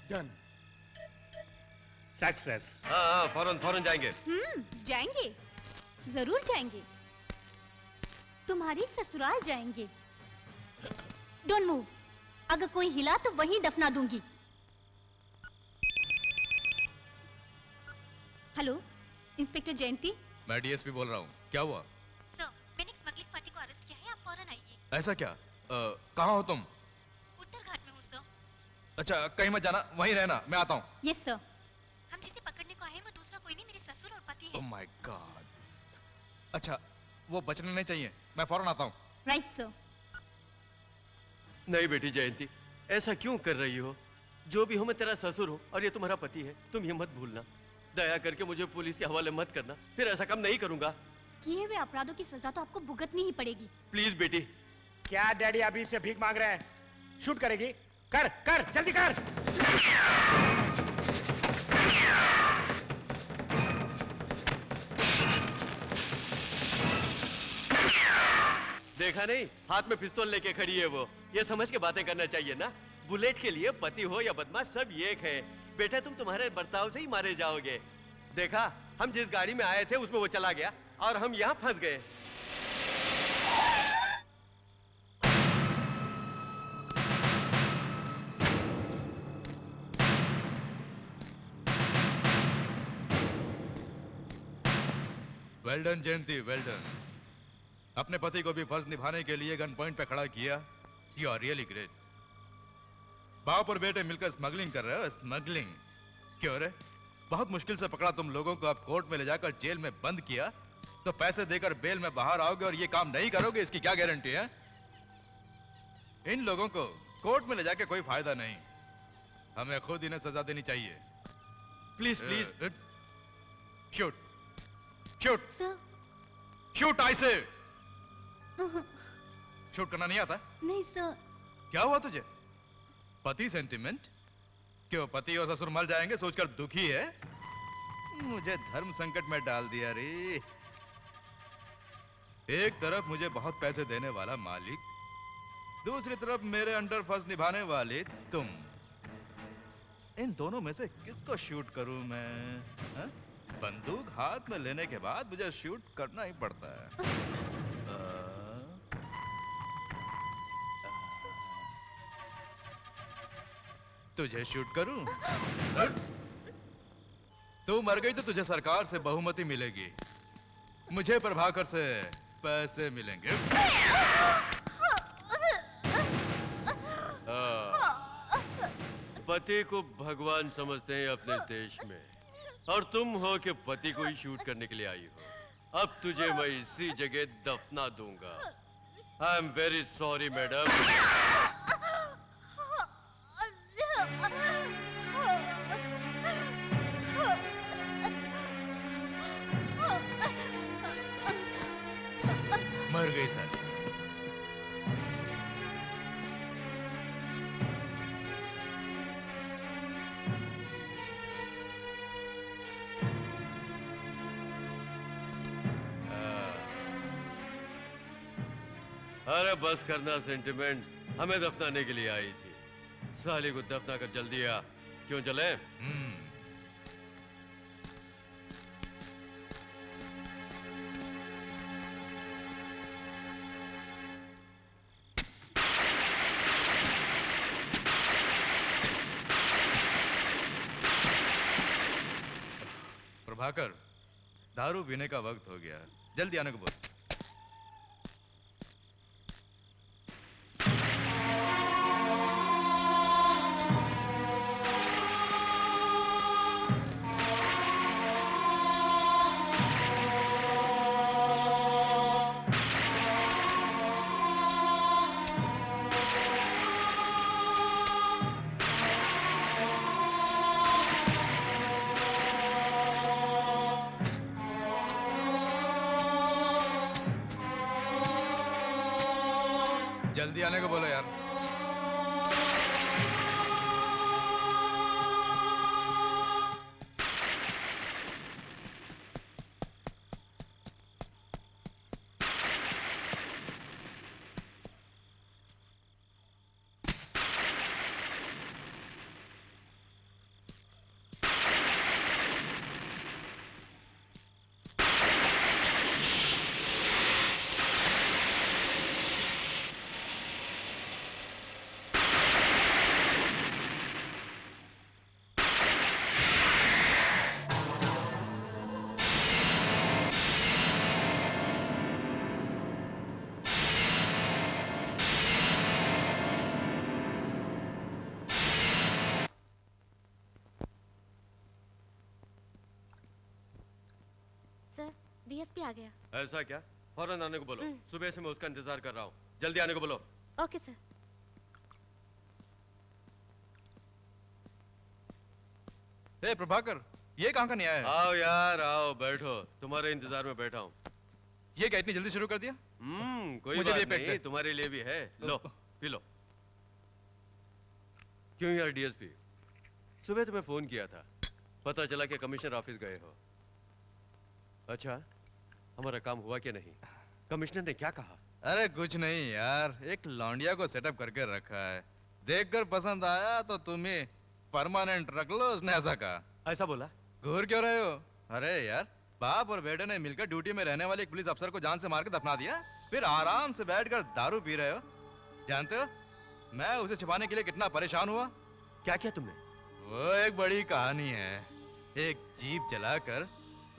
Done. Success. हाँ, फौरन फौरन जाएंगे। जाएंगे, जरूर जाएंगे। तुम्हारी ससुराल जाएंगे। डोंट मूव, अगर कोई हिला तो वहीं दफना दूंगी। हेलो, इंस्पेक्टर जयंती। मैं डीएसपी बोल रहा हूँ। क्या हुआ? सर, मैंने एक स्मगलिंग पार्टी को अरेस्ट किया है, आप फौरन आइए। ऐसा क्या? कहाँ हो तुम? उत्तर घाट में हूँ सर। अच्छा, कहीं मत जाना, वहीं रहना, मैं आता हूँ। Yes sir. हम जिसे पकड़ने को आए वो दूसरा कोई नहीं, मेरे ससुर और पति है। Oh my God. अच्छा, वो बचने नहीं चाहिए, मैं फौरन आता हूँ। Right sir. नहीं बेटी जयंती, ऐसा क्यों कर रही हो? जो भी हो, मैं तेरा ससुर हूँ और ये तुम्हारा पति है। तुम ये मत भूलना। दया करके मुझे पुलिस के हवाले मत करना, फिर ऐसा काम नहीं करूंगा। किए हुए अपराधों की सजा तो आपको भुगतनी ही पड़ेगी। प्लीज बेटी। क्या डैडी अभी से भीख मांग रहे हैं? शूट करेगी? कर कर जल्दी कर। देखा नहीं, हाथ में पिस्तौल लेके खड़ी है वो। ये समझ के बातें करना चाहिए ना। बुलेट के लिए पति हो या बदमाश सब एक है। बेटा, तुम तुम्हारे बर्ताव से ही मारे जाओगे। देखा, हम जिस गाड़ी में आए थे उसमें वो चला गया और हम यहाँ फंस गए। वेल डन जयंती, वेल डन। अपने पति को भी फर्ज निभाने के लिए गन पॉइंट पे खड़ा किया। You are really great. बाप और बेटे मिलकर स्मगलिंग कर रहे हो। स्मगलिंग क्यों रे? बहुत मुश्किल से पकड़ा तुम लोगों को, अब कोर्ट में ले जाकर जेल में बंद किया तो पैसे देकर बेल में बाहर आओगे और ये काम नहीं करोगे, इसकी क्या गारंटी है? इन लोगों को कोर्ट में ले जाके कोई फायदा नहीं, हमें खुद इन्हें सजा देनी चाहिए। Please please. Shoot shoot sir. Shoot, I say. Shoot करना नहीं आता? नहीं सर। क्या हुआ तुझे? पति सेंटिमेंट? क्यों, पति और ससुर मर जाएंगे सोचकर दुखी है? मुझे धर्म संकट में डाल दिया रे। एक तरफ मुझे बहुत पैसे देने वाला मालिक, दूसरी तरफ मेरे अंडर फर्ज निभाने वाली तुम। इन दोनों में से किसको शूट करूं मैं? हा? बंदूक हाथ में लेने के बाद मुझे शूट करना ही पड़ता है। तुझे शूट करूं? तू मर गई तो तुझे सरकार से बहुमति मिलेगी, मुझे प्रभाकर से पैसे मिलेंगे। पति को भगवान समझते हैं अपने देश में, और तुम हो कि पति को ही शूट करने के लिए आई हो। अब तुझे मैं इसी जगह दफना दूंगा। आई एम वेरी सॉरी मैडम। मर गई सर। अरे बस करना सेंटिमेंट, हमें दफनाने के लिए आई थी। साली को दफना कर जल्दी आ। क्यों चले? प्रभाकर, दारू पीने का वक्त हो गया, जल्दी आने को बोल। जल्दी आने को बोलो यार। डीएसपी आ गया। ऐसा क्या? फौरन आने को बोलो। सुबह से मैं उसका इंतजार कर रहा हूँ। जल्दी आने को बोलो। Okay sir. ए प्रभाकर, ये कहाँ का न्याय है? आओ यार आओ, बैठो, तुम्हारे इंतजार में बैठा हूँ। ये क्या इतनी जल्दी शुरू कर दिया? कोई मुझे बात भी पैक नहीं, कर। तुम्हारे लिए भी है। लो पी लो। क्यों यार डीएसपी, सुबह तुम्हें फोन किया था, पता चला कि कमिश्नर ऑफिस गए हो। अच्छा, हमारा काम हुआ क्या नहीं? कमिश्नर ने क्या कहा? अरे कुछ नहीं यार, एक लौंडिया को सेटअप करके रखा है, देखकर पसंद आया तो तुम्हें परमानेंट रख लो, उसने ऐसा कहा। ऐसा बोला? घूर क्यों रहे हो? अरे यार, बाप और बेटे ने मिलकर ड्यूटी में रहने वाले एक पुलिस अफसर को जान से मार के दफना दिया, फिर आराम से बैठकर दारू पी रहे हो। जानते हो मैं उसे छिपाने के लिए कितना परेशान हुआ? क्या किया तुमने? वो एक बड़ी कहानी है। एक जीप जलाकर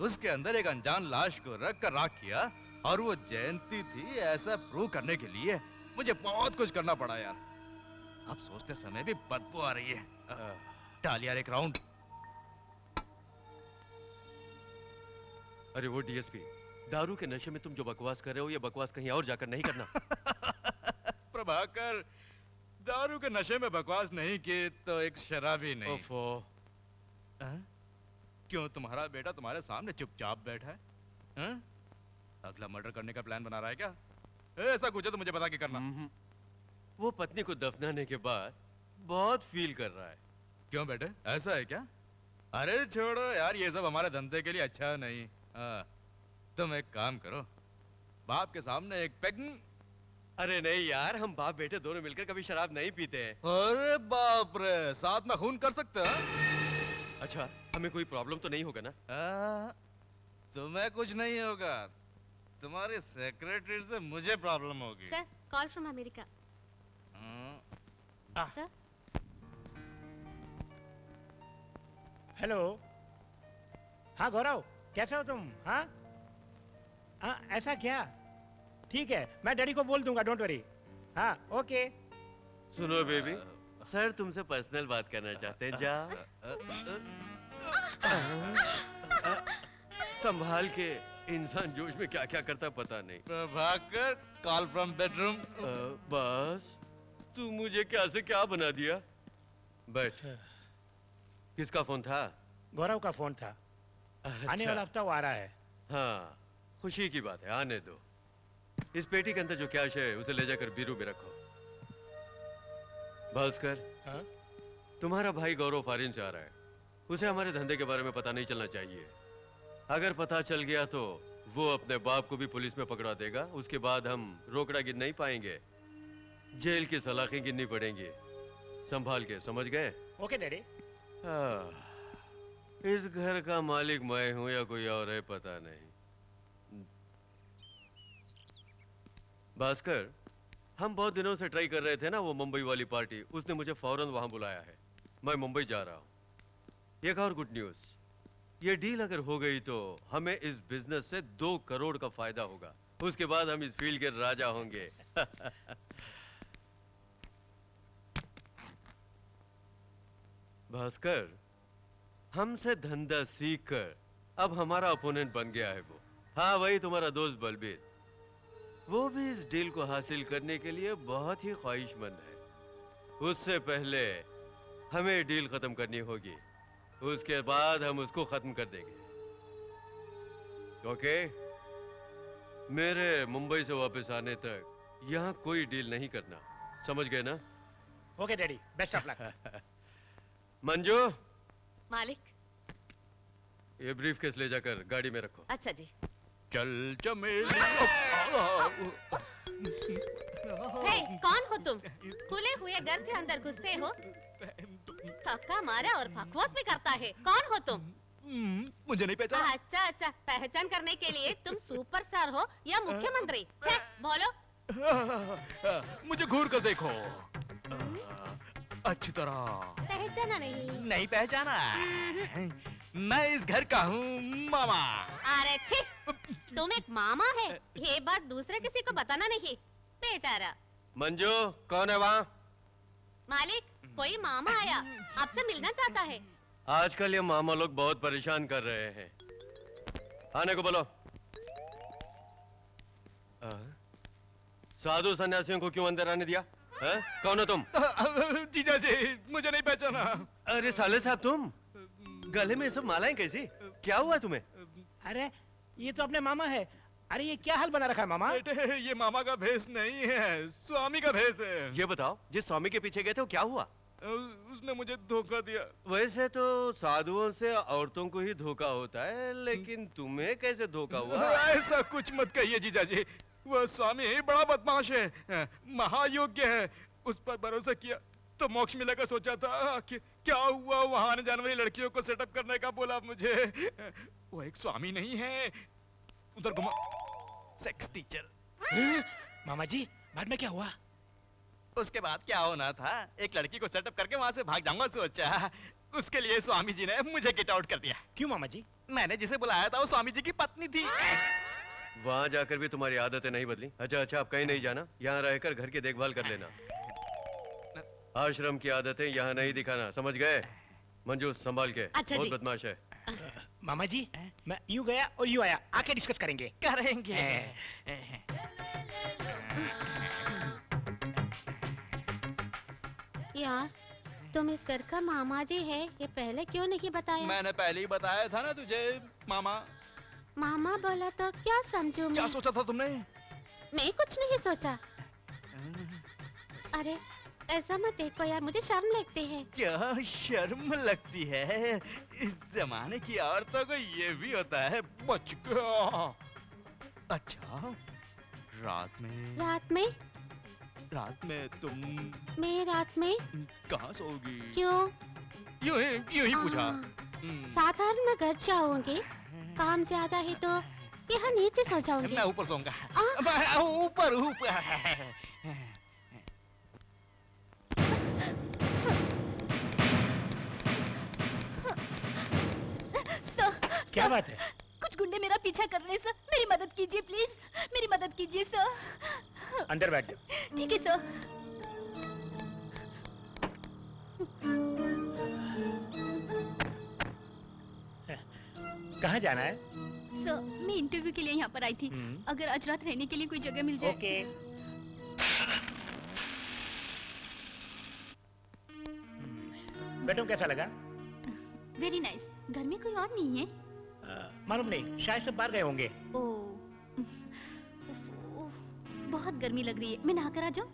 उसके अंदर एक अनजान लाश को रख कर राख किया, और वो जयंती थी, ऐसा प्रूव करने के लिए मुझे बहुत कुछ करना पड़ा यार। अब सोचते समय भी बदबू आ रही है। डाल यार एक राउंड। अरे वो डीएसपी, दारू के नशे में तुम जो बकवास कर रहे हो, ये बकवास कहीं और जाकर नहीं करना। प्रभाकर, दारू के नशे में बकवास नहीं की तो एक शराबी नहीं। ओफो। क्यों, तुम्हारा बेटा तुम्हारे सामने चुपचाप बैठा है? अगला मर्डर करने का प्लान बना रहा है क्या? ऐसा कुछ है तो मुझे बता के करना। वो पत्नी को दफनाने के बाद बहुत फील कर रहा है। क्यों बेटे, ऐसा है क्या? अरे छोड़ो यार, ये सब हमारे धंधे के लिए अच्छा नहीं। तुम एक काम करो, बाप के सामने एक पेग। अरे नहीं यार, हम बाप बेटे दोनों मिलकर कभी शराब नहीं पीते हैं। अरे बाप रे, साथ में खून कर सकते हो? अच्छा, हमें कोई प्रॉब्लम तो नहीं होगा ना? तुम्हें कुछ नहीं होगा, तुम्हारे सेक्रेटरी से मुझे प्रॉब्लम होगी। Sir, call from America. Sir, hello. हाँ गौरव, कैसे हो तुम? हाँ हाँ, ऐसा क्या? ठीक है, मैं डैडी को बोल दूंगा, डोंट वरी। हाँ ओके। सुनो बेबी, सर तुमसे पर्सनल बात करना चाहते हैं। जा संभाल के, इंसान जोश में क्या क्या करता पता नहीं। Prabhakar, call from bedroom. बस तू मुझे क्या से क्या बना दिया। बैठ। किसका फोन था? गौरव का फोन था। अच्छा। आने वाला हफ्ता वो आ रहा है। हाँ, खुशी की बात है, आने दो। इस पेटी के अंदर जो कैश है उसे ले जाकर बीरू में रखो। भास्कर, हाँ? तुम्हारा भाई गौरव फॉरेन से आ रहा है, उसे हमारे धंधे के बारे में पता नहीं चलना चाहिए। अगर पता चल गया तो वो अपने बाप को भी पुलिस में पकड़ा देगा, उसके बाद हम रोकड़ा गिन नहीं पाएंगे, जेल की सलाखें गिननी पड़ेंगी। संभाल के, समझ गए? Okay daddy. इस घर का मालिक मैं हूं या कोई और है पता नहीं। भास्कर, हम बहुत दिनों से ट्राई कर रहे थे ना वो मुंबई वाली पार्टी, उसने मुझे फौरन वहां बुलाया है। मैं मुंबई जा रहा हूं। एक और गुड न्यूज, ये डील अगर हो गई तो हमें इस बिजनेस से 2 करोड़ का फायदा होगा। उसके बाद हम इस फील्ड के राजा होंगे। भास्कर, हमसे धंधा सीखकर अब हमारा अपोनेंट बन गया है वो। हाँ, वही तुम्हारा दोस्त बलबीर। वो भी इस डील को हासिल करने के लिए बहुत ही ख्वाहिशमंद है। उससे पहले हमें डील खत्म करनी होगी, उसके बाद हम उसको खत्म कर देंगे। ओके? मेरे मुंबई से वापस आने तक यहाँ कोई डील नहीं करना, समझ गए ना? Okay daddy, best of luck. Manju, मालिक। ये ब्रीफ केस ले जाकर गाड़ी में रखो। अच्छा जी। चल चमेली। हे, कौन हो तुम? खुले हुए घर के अंदर घुसते हो, थक्का मारा और बकवास भी करता है। कौन हो तुम? मुझे नहीं पहचाना। अच्छा अच्छा, पहचान करने के लिए तुम सुपरस्टार हो या मुख्यमंत्री? छे, बोलो। मुझे घूर कर देखो अच्छी तरह। पहचाना नहीं? पहचाना। मैं इस घर का हूँ मामा। अरे छी, तुम एक मामा है, ये बात दूसरे किसी को बताना नहीं। बेचारा। मंजू, कौन है वहाँ? मालिक, कोई मामा आया, आपसे मिलना चाहता है। आजकल ये मामा लोग बहुत परेशान कर रहे हैं। आने को बोलो। साधु सन्यासियों को क्यों अंदर आने दिया? है? कौन हो तुम? जीजा जी, मुझे नहीं पहचाना। अरे साले साहब, तुम गले में सब मालाएं कैसी? क्या हुआ तुम्हें? अरे ये तो अपने मामा है। अरे ये क्या हाल बना रखा है मामा? बेटे, ये मामा का भेष नहीं है, स्वामी का भेष है। ये बताओ, जिस स्वामी के पीछे गए थे वो क्या हुआ? उसने मुझे धोखा दिया। वैसे तो साधुओं से औरतों को ही धोखा होता है, लेकिन तुम्हें कैसे धोखा हुआ? ऐसा कुछ मत कहिए जीजा जी, वह स्वामी बड़ा बदमाश है, महायोग्य है। उस पर भरोसा किया तो मोक्ष मिलेगा सोचा था। क्या हुआ, वहां आने जाने वाली लड़कियों को सेटअप करने का बोला मुझे। वो एक स्वामी नहीं है, उधर घुमा सेक्स टीचर। मामा जी, बाद में क्या हुआ? उसके बाद क्या होना था, एक लड़की को सेटअप करके वहां से भाग जाऊंगा सोचा। उसके लिए स्वामी जी ने मुझे गेट आउट कर दिया। क्यों मामा जी? मैंने जिसे बुलाया था वो स्वामी जी की पत्नी थी। वहां जाकर भी तुम्हारी आदतें नहीं बदली? अच्छा अच्छा, अब कहीं नहीं जाना, यहाँ रहकर घर की देखभाल कर लेना। आश्रम की आदतें यहाँ नहीं दिखाना, समझ गए? मंजू, संभाल के। अच्छा बहुत जी। बदमाश है। मामा जी, मैं यूं गया और यूं आया, आके डिस्कस करेंगे। करेंगे। यार, तुम इस घर का मामा जी है, ये पहले क्यों नहीं बताया? मैंने पहले ही बताया था ना तुझे मामा। मामा बोला तो क्या समझूं क्या मैं? सोचा था तुमने? मैं कुछ नहीं सोचा। अरे ऐसा मत देखो यार, मुझे शर्म लगती है। क्या शर्म लगती है? इस जमाने की औरतों को ये भी होता है। बच गया। अच्छा, रात में रात में तुम मैं रात में कहाँ सोओगी? क्यों? यूं ही पूछा। साधारण मैं घर जाऊंगी, काम ज्यादा है तो यहाँ नीचे सो जाऊंगी। मैं ऊपर सोऊंगा। मैं ऊपर ऊपर। क्या बात है? कुछ गुंडे मेरा पीछा कर रहे हैं सर, मेरी मदद कीजिए प्लीज, मेरी मदद कीजिए सर। अंदर बैठ जाओ। ठीक है सर। कहाँ जाना है? सर, मैं इंटरव्यू के लिए यहाँ पर आई थी। अगर आज रात रहने के लिए कोई जगह मिल जाए। ओके। बेटों कैसा लगा? Very nice. घर में कोई और नहीं है? मालूम नहीं, शायद सब बाहर गए होंगे। ओह, बहुत गर्मी लग रही है, मैं नहा कर आ जाऊं?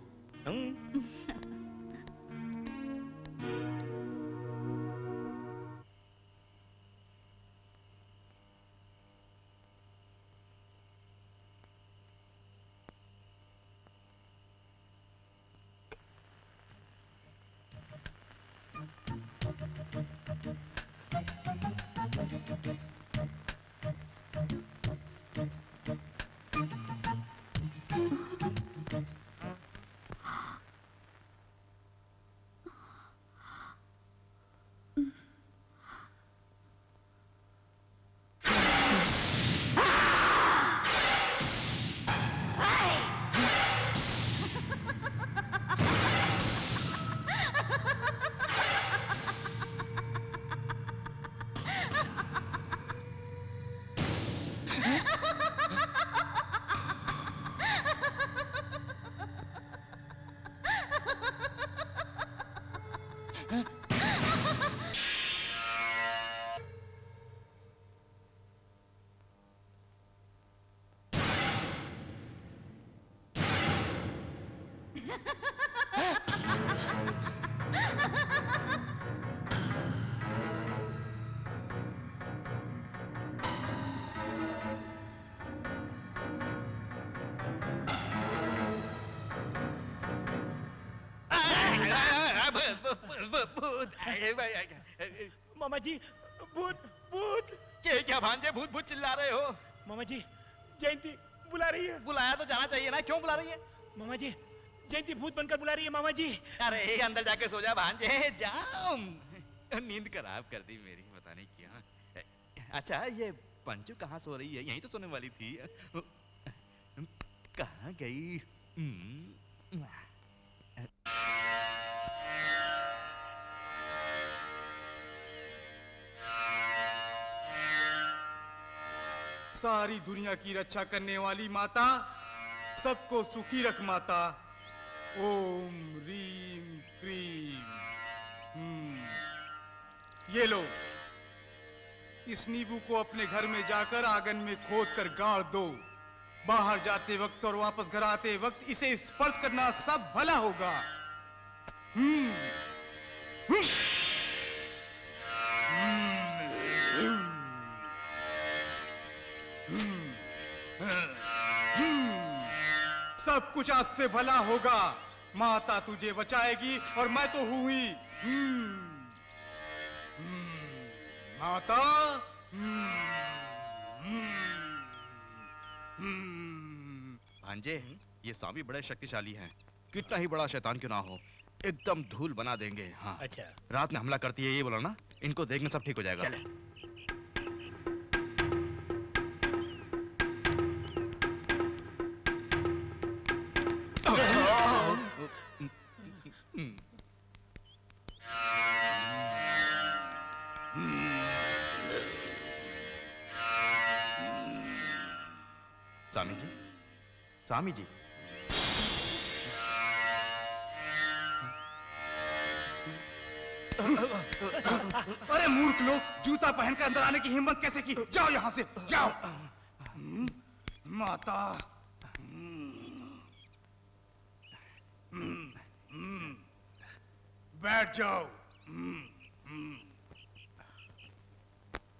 मामा जी भूत भूत। क्या भांजे भूत भूत चिल्ला रहे हो? मामा जी जयंती बुला रही है। बुलाया तो जाना चाहिए ना, क्यों बुला रही है? मामा जी जयंती भूत बनकर बुला रही है मामा जी। अरे अंदर जाके सो जा भांजे, जाओ। नींद खराब कर दी मेरी, पता नहीं क्या। अच्छा ये पंचू कहाँ सो रही है? यहीं तो सोने वाली थी। कहाँ गई? सारी दुनिया की रक्षा करने वाली माता, सबको सुखी रख माता। ओम रीम क्रीम। ये लो, इस नींबू को अपने घर में जाकर आंगन में खोद कर गाड़ दो। बाहर जाते वक्त और वापस घर आते वक्त इसे स्पर्श करना, सब भला होगा। सब कुछ आज से भला होगा। माता तुझे बचाएगी और मैं तो हूं ही। माता। भांजे ये स्वामी बड़े शक्तिशाली हैं, कितना ही बड़ा शैतान क्यों ना हो, एकदम धूल बना देंगे। हाँ अच्छा रात में हमला करती है ये बोला ना, इनको देखने सब ठीक हो जाएगा। चले। स्वामी जी, स्वामी जी। अरे मूर्ख लोग, जूता पहनकर अंदर आने की हिम्मत कैसे की? जाओ यहां से, जाओ। माता। बैठ जाओ।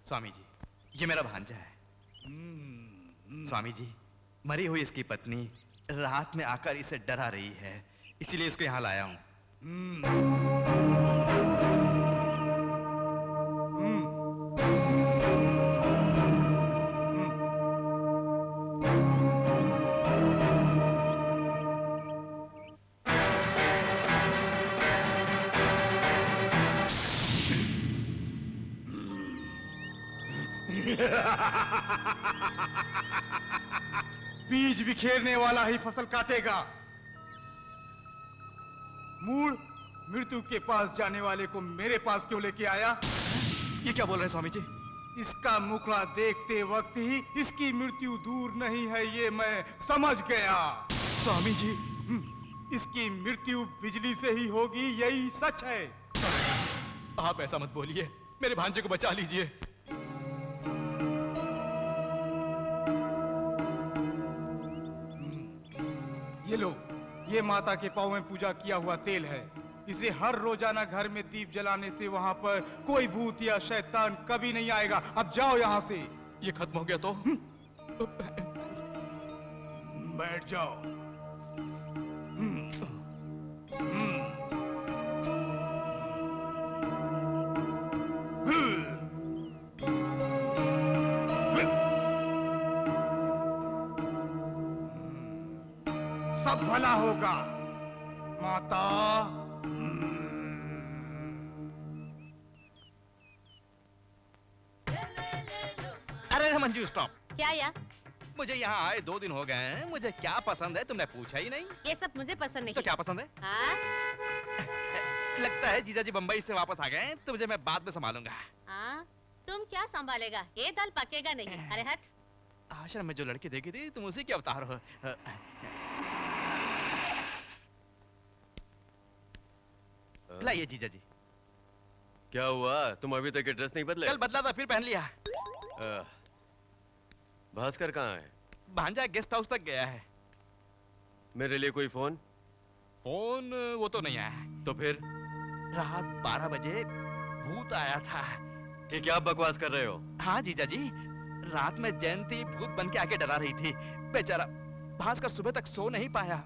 स्वामी जी ये मेरा भांजा है। स्वामी जी मरी हुई इसकी पत्नी रात में आकर इसे डरा रही है, इसीलिए इसको यहाँ लाया हूँ। बीज बिखेरने वाला ही फसल काटेगा। मूल मृत्यु के पास जाने वाले को मेरे पास क्यों लेके आया? ये क्या बोल रहे हैं स्वामी जी? इसका मुखड़ा देखते वक्त ही इसकी मृत्यु दूर नहीं है, ये मैं समझ गया। स्वामी जी इसकी मृत्यु बिजली से ही होगी, यही सच है। आप ऐसा मत बोलिए, मेरे भांजे को बचा लीजिए। ये लो, ये माता के पांव में पूजा किया हुआ तेल है। इसे हर रोजाना घर में दीप जलाने से वहां पर कोई भूत या शैतान कभी नहीं आएगा। अब जाओ यहां से। ये खत्म हो गया तो? बैठ जाओ। सब भला होगा माता। अरे मंजू स्टॉप। क्या यार? मुझे यहाँ आए 2 दिन हो गए हैं, मुझे क्या पसंद है तुमने पूछा ही नहीं। ये सब मुझे पसंद नहीं। तो क्या पसंद है? हाँ? लगता है जीजा जी बम्बई से वापस आ गए, तो मुझे मैं बाद में संभालूंगा। हाँ? तुम क्या संभालेगा? ये दाल पकेगा नहीं। अरे हट। आश्रम में जो लड़की देखी थी तुम उसी के अवतार हो। लाइए जीजा जी, क्या हुआ, तुम अभी तक एड्रेस नहीं बदले? कल बदला था फिर पहन लिया। भास्कर कहाँ है? भांजा गेस्ट हाउस तक गया है। मेरे लिए कोई फोन? फोन वो तो नहीं आया है। तो फिर रात 12 बजे भूत आया था। कि क्या बकवास कर रहे हो? हाँ जीजा जी, रात में जयंती भूत बन के आके डरा रही थी। बेचारा भास्कर सुबह तक सो नहीं पाया।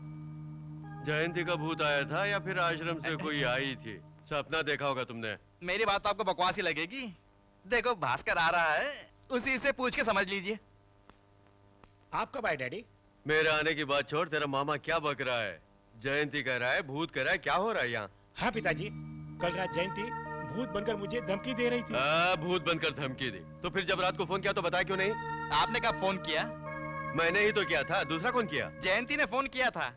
जयंती का भूत आया था या फिर आश्रम से कोई आई थी? सपना देखा होगा तुमने। मेरी बात तो आपको बकवास ही लगेगी। देखो भास्कर आ रहा है, उसी से पूछ के समझ लीजिए। आप कब आए डैडी? मेरे आने की बात छोड़, तेरा मामा क्या बक रहा है? जयंती कह रहा है, भूत कह रहा है, क्या हो रहा है यहाँ? हाँ पिताजी, कल रात जयंती भूत बनकर मुझे धमकी दे रही थी। भूत बनकर धमकी दी? तो फिर जब रात को फोन किया तो बताया क्यों नहीं? आपने कब फोन किया? मैंने ही तो किया था, दूसरा कौन किया? जयंती ने फोन किया था।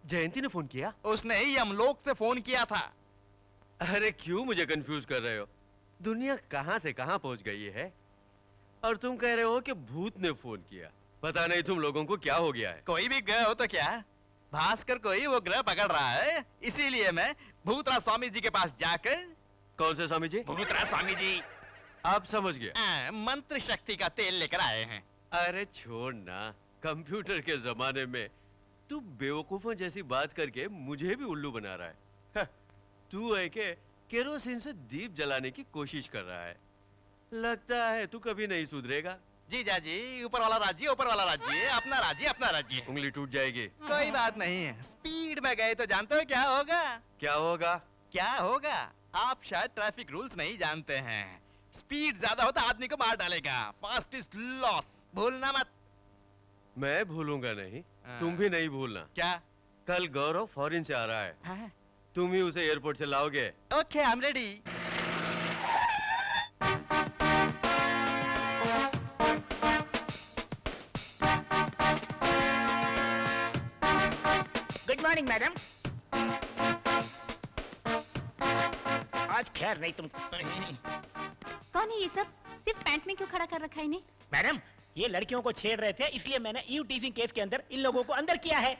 जयंती ने फोन किया? उसने ही यमलोक से फोन किया था। अरे क्यों मुझे कंफ्यूज कर रहे हो? दुनिया कहां से कहां पहुंच गई है और तुम कह रहे हो कि भूत ने फोन किया। पता नहीं तुम लोगों को क्या हो गया है। कोई भी ग्रह हो तो क्या, भास्कर को ही वो ग्रह पकड़ रहा है। इसीलिए मैं भूतराज स्वामी जी के पास जाकर। कौन से स्वामी जी? भूतराज स्वामी जी। आप समझ गए? मंत्र शक्ति का तेल लेकर आए हैं। अरे छोड़ ना, कंप्यूटर के जमाने में तू बेवकूफों जैसी बात करके मुझे भी उल्लू बना रहा है। तू है के केरोसिन से दीप जलाने की कोशिश कर रहा है। लगता है तू कभी नहीं सुधरेगा। जीजा जी, ऊपर वाला राज्य ऊपर वाला राज्य, अपना राज्य अपना राज्य। उंगली टूट जाएगी। कोई बात नहीं है, स्पीड में गए तो जानते हो क्या होगा? क्या होगा? क्या होगा? आप शायद ट्रैफिक रूल्स नहीं जानते हैं। स्पीड ज्यादा होता आदमी को मार डालेगा। फास्ट इज लॉस, भूलना मत। मैं भूलूंगा नहीं, हाँ। तुम भी नहीं भूलना। क्या? कल गौरव फॉरेन से आ रहा है। हाँ? तुम ही उसे एयरपोर्ट से लाओगे। Okay, I am ready. Good morning madam. आज खैर नहीं तुम। कौन है ये सब? सिर्फ पैंट में क्यों खड़ा कर रखा है इन्हें? मैडम, ये लड़कियों को छेड़ रहे थे, इसलिए मैंने ईव टीजिंग केस के अंदर इन लोगों को अंदर किया है।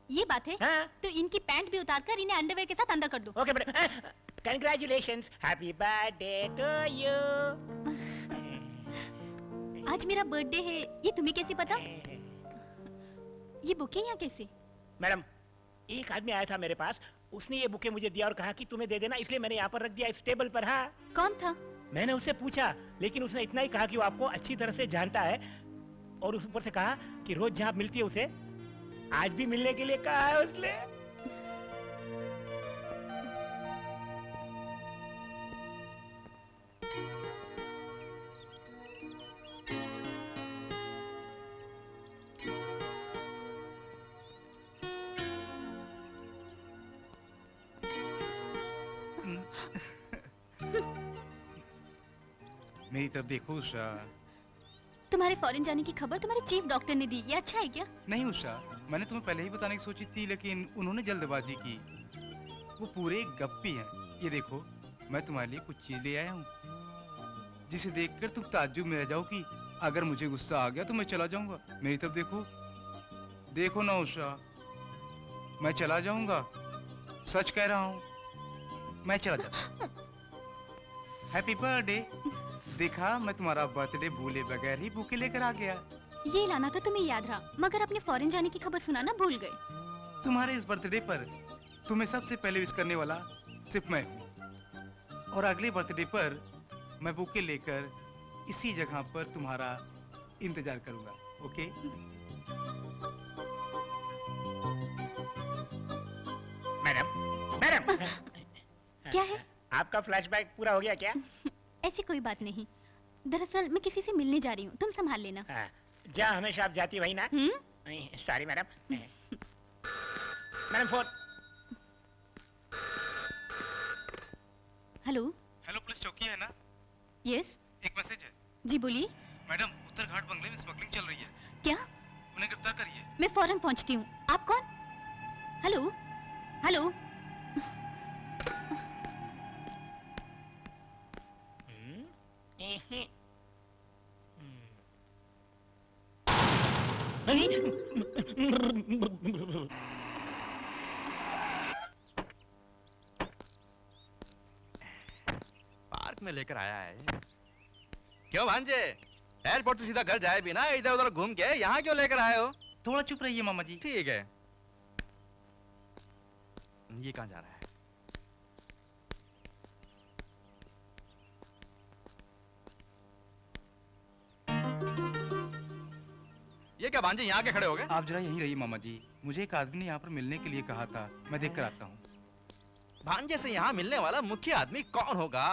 ये बात है? हाँ? तो इनकी पैंट भी उतार कर इन्हें अंडरवेयर के साथ अंदर कर दो। Okay madam. Congratulations, happy birthday to you. आज मेरा बर्थडे है, ये तुम्हें कैसे पता? ये बुके यहाँ कैसे? मैडम, एक आदमी आया था मेरे पास, उसने ये बुके मुझे दिया और कहा कि तुम्हें दे देना, इसलिए मैंने यहाँ पर रख दिया इस टेबल पर। हाँ, कौन था? मैंने उससे पूछा, लेकिन उसने इतना ही कहा कि वो आपको अच्छी तरह से जानता है और उस ऊपर से कहा कि रोज जहाँ मिलती है उसे आज भी मिलने के लिए कहा है उसने। मेरी तरफ देखो उषा। तुम्हारे फॉरेन जाने की खबर तुम्हारे चीफ डॉक्टर ने दी, ये अच्छा है क्या? नहीं उषा, मैंने तुम्हें पहले ही बताने की सोची थी, लेकिन उन्होंने जल्दबाजी की। वो पूरे गप्पी हैं। ये देखो, मैं तुम्हारे लिए कुछ चीज ले आया हूँ, जिसे देखकर तुम ताज्जुब में रह जाओगी। अगर मुझे गुस्सा आ गया तो मैं चला जाऊंगा। मेरी तरफ देखो, देखो ना उषा, मैं चला जाऊंगा। सच कह रहा हूँ, मैं चला जाता। Happy birthday. देखा, मैं तुम्हारा बर्थडे भूले बगैर ही बुके लेकर आ गया। ये लाना तो तुम्हें याद रहा, मगर अपने फॉरेन जाने की खबर सुनाना भूल गए। तुम्हारे इस बर्थडे पर तुम्हें सबसे पहले विश करने वाला सिर्फ मैं हूँ, और अगले बर्थडे पर मैं बुके लेकर इसी जगह पर तुम्हारा इंतजार करूंगा। ओके? Madam, madam. क्या है? आपका फ्लैशबैक पूरा हो गया क्या? ऐसी कोई बात नहीं, दरअसल मैं किसी से मिलने जा रही हूँ, तुम संभाल लेना। हाँ, जहाँ हमेशा आप जाती वही ना? Sorry madam. Madam phone. Hello. Hello, police चौकी है ना? यस। एक मैसेज है। जी बोलिए। मैडम, उत्तर घाट बंगले में स्मगलिंग चल रही है। क्या? उन्हें गिरफ्तार करिए। मैं फौरन पहुंचती हूँ। आप कौन? Hello, hello. में लेकर आया है। क्यों भांजे, एयरपोर्ट से सीधा घर जाए बिना इधर उधर घूम के यहाँ क्यों लेकर आए हो? थोड़ा चुप रहिए मामा जी। ठीक है। ये कहाँ जा रहा है? ये क्या भांजे यहाँ के खड़े हो गए? आप जरा यहीं रहिए मामा जी, मुझे एक आदमी ने यहाँ पर मिलने के लिए कहा था, मैं देख कर आता हूँ। भांजे से यहाँ मिलने वाला मुख्य आदमी कौन होगा?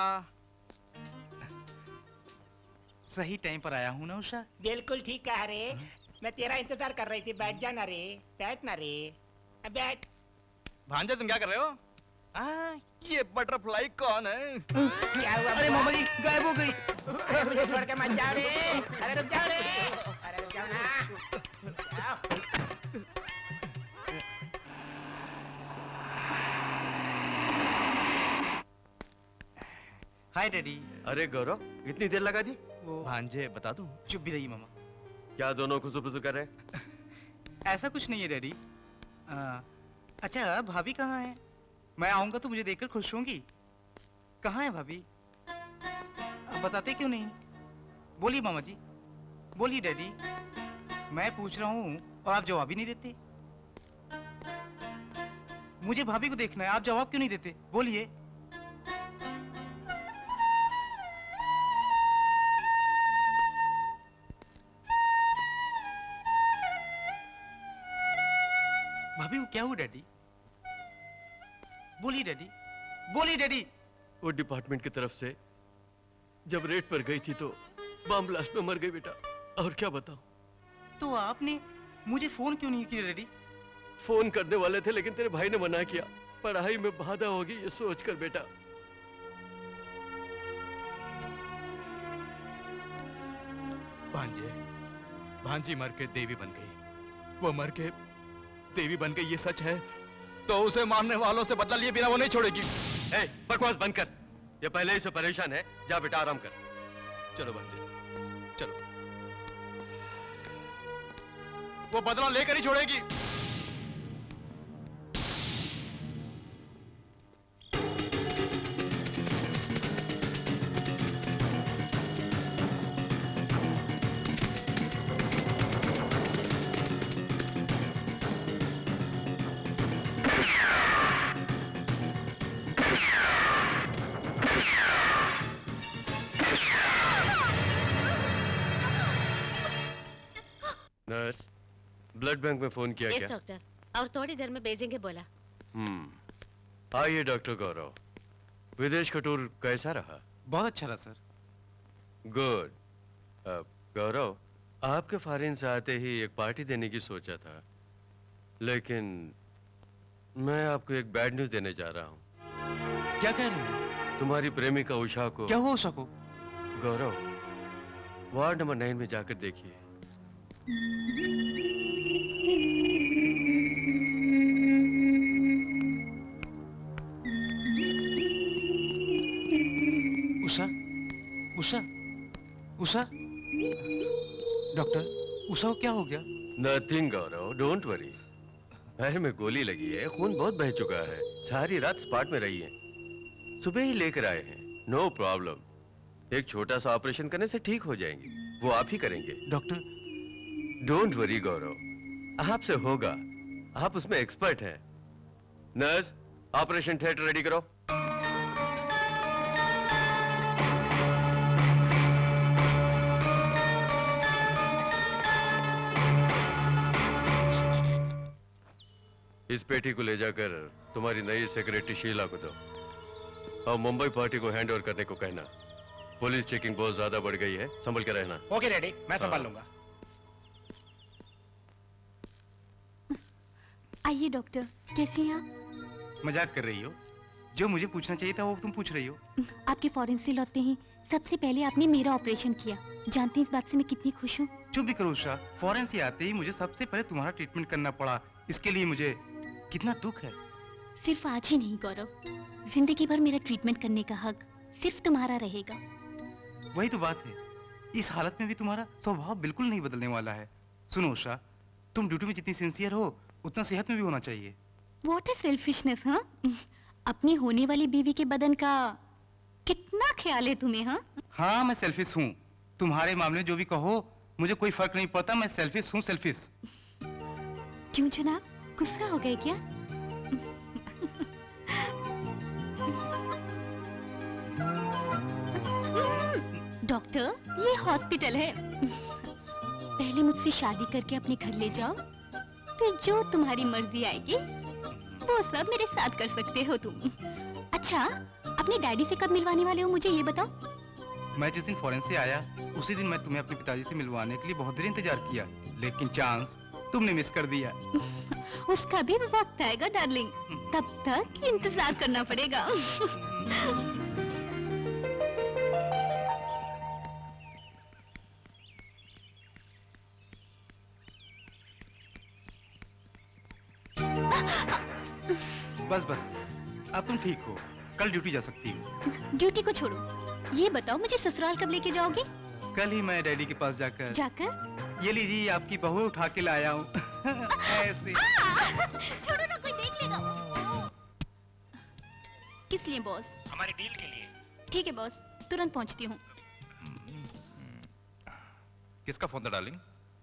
सही टाइम पर आया हूँ ना उषा? बिल्कुल ठीक कहा रे। मैं तेरा इंतजार कर रही थी। बैठ जाना रे, बैठना रे, अब बैठ। भांजे तुम क्या कर रहे हो? ये बटरफ्लाई कौन है? क्या हुआ? अरे मामा जी गायब हो गई। अरे मुझे छोड़ के मत जाओ रे। अरे रुक जाओ रे। अरे रुक जाओ ना। जाओ। हाय डैडी। अरे गौरव, इतनी देर लगा दी? वो भांजे बता दूं? चुप भी रहिए मामा। क्या दोनों खुसुफुसु कर रहे हैं? ऐसा कुछ नहीं है डैडी। अच्छा भाभी कहाँ है? मैं आऊंगा तो मुझे देखकर खुश होंगी। कहाँ है भाभी? आप बताते क्यों नहीं? बोलिए मामा जी, बोलिए डैडी। मैं पूछ रहा हूँ और आप जवाब ही नहीं देते। मुझे भाभी को देखना है, आप जवाब क्यों नहीं देते? बोलिए। भाभी को क्या हुआ डैडी? बोलिए डैडी, बोलिए डैडी। वो डिपार्टमेंट की तरफ से जब रेड पर गई थी तो बम ब्लास्ट में मर गई बेटा। और क्या बताऊं? तो आपने मुझे फोन क्यों नहीं किया डैडी? फोन करने वाले थे लेकिन तेरे भाई ने मना किया। पढ़ाई में बाधा होगी ये सोचकर बेटा। भांजे, भांजी मर के देवी बन गई। वो मर के देवी बन गई ये सच है तो उसे मारने वालों से बदला लिए बिना वो नहीं छोड़ेगी। ए, बकवास बंद कर। ये पहले ही से परेशान है। जा बेटा आराम कर। चलो भांजे, चलो। वो बदला लेकर ही छोड़ेगी। नर्स, ब्लड बैंक में फोन किया यस क्या? डॉक्टर, और थोड़ी देर में भेजेंगे बोला। आइए डॉक्टर गौरव, विदेश का टूर कैसा रहा? बहुत अच्छा रहा सर। गुड। गौरव, आपके फॉरेन से आते ही एक पार्टी देने की सोचा था, लेकिन मैं आपको एक बैड न्यूज देने जा रहा हूँ। क्या कह रहे हैं? तुम्हारी प्रेमिका उषा को। क्या हुआ उषा को? गौरव, वार्ड नंबर 9 में जाकर देखिए। उषा, उषा, उषा। डॉक्टर, उषा को क्या हो गया? Nothing Gaurav, don't worry. पैर में गोली लगी है, खून बहुत बह चुका है। सारी रात स्पॉट में रही है। सुबह ही लेकर आए हैं। No problem. एक छोटा सा ऑपरेशन करने से ठीक हो जाएंगे। वो आप ही करेंगे। डॉक्टर, डोंट वरी गौरव, आपसे होगा। आप उसमें एक्सपर्ट हैं। नर्स, ऑपरेशन थिएटर रेडी करो। इस पेटी को ले जाकर तुम्हारी नई सेक्रेटरी शीला को दो और मुंबई पार्टी को हैंड ओवर करने को कहना। पुलिस चेकिंग बहुत ज्यादा बढ़ गई है, संभल के रहना। ओके डैडी, मैं संभाल हाँ। लूंगा। आइए डॉक्टर, कैसे हैं आप? मजाक कर रही हो? जो मुझे पूछना चाहिए था वो तुम पूछ रही हो। आपके फॉरेन से लौटते ही सबसे पहले आपने मेरा ऑपरेशन किया। जानते हैं इस बात से मैं कितनी खुश हूँ। चुप भी करो उषा, फॉरेन से आते ही मुझे सबसे पहले तुम्हारा ट्रीटमेंट करना पड़ा। इसके लिए मुझे कितना दुख है। सिर्फ आज ही नहीं गौरव, जिंदगी भर मेरा ट्रीटमेंट करने का हक सिर्फ तुम्हारा रहेगा। वही तो बात है, इस हालत में भी तुम्हारा स्वभाव बिल्कुल नहीं बदलने वाला है। सुनो उषा, तुम ड्यूटी में जितनी सिंसियर हो उतना सेहत में भी होना चाहिए। व्हाट ए सेल्फिशनेस, हाँ? अपनी होने वाली बीवी के बदन का कितना ख्याल है तुम्हें, हाँ? हाँ, मैं सेल्फिश हूँ। तुम्हारे मामले में जो भी कहो, मुझे कोई फर्क नहीं पड़ता। मैं सेल्फिश हूँ, सेल्फिश। क्यों जनाब, गुस्सा हो गए क्या? डॉक्टर, ये हॉस्पिटल है। पहले मुझसे शादी करके अपने घर ले जाओ, फिर जो तुम्हारी मर्जी आएगी वो सब मेरे साथ कर सकते हो तुम। अच्छा, अपने डैडी से कब मिलवाने वाले हो, मुझे ये बताओ। मैं जिस दिन फॉरेन से आया, उसी दिन मैं तुम्हें अपने पिताजी से मिलवाने के लिए बहुत देर इंतजार किया, लेकिन चांस तुमने मिस कर दिया। उसका भी वक्त आएगा डार्लिंग, तब तक इंतजार करना पड़ेगा। बस बस, अब तुम ठीक हो, कल ड्यूटी जा सकती हो। ड्यूटी को छोड़ो, ये बताओ मुझे ससुराल कब लेके जाओगे? कल ही मैं डैडी के पास जाकर जाकर? ये लीजिए, आपकी बहू उठा के लाया हूँ। ऐसे। छोड़ो ना, कोई देख लेगा। किस लिए बॉस? हमारी डील के लिए। ठीक है बॉस, तुरंत पहुंचती हूँ। किसका फोन था डार्लिंग?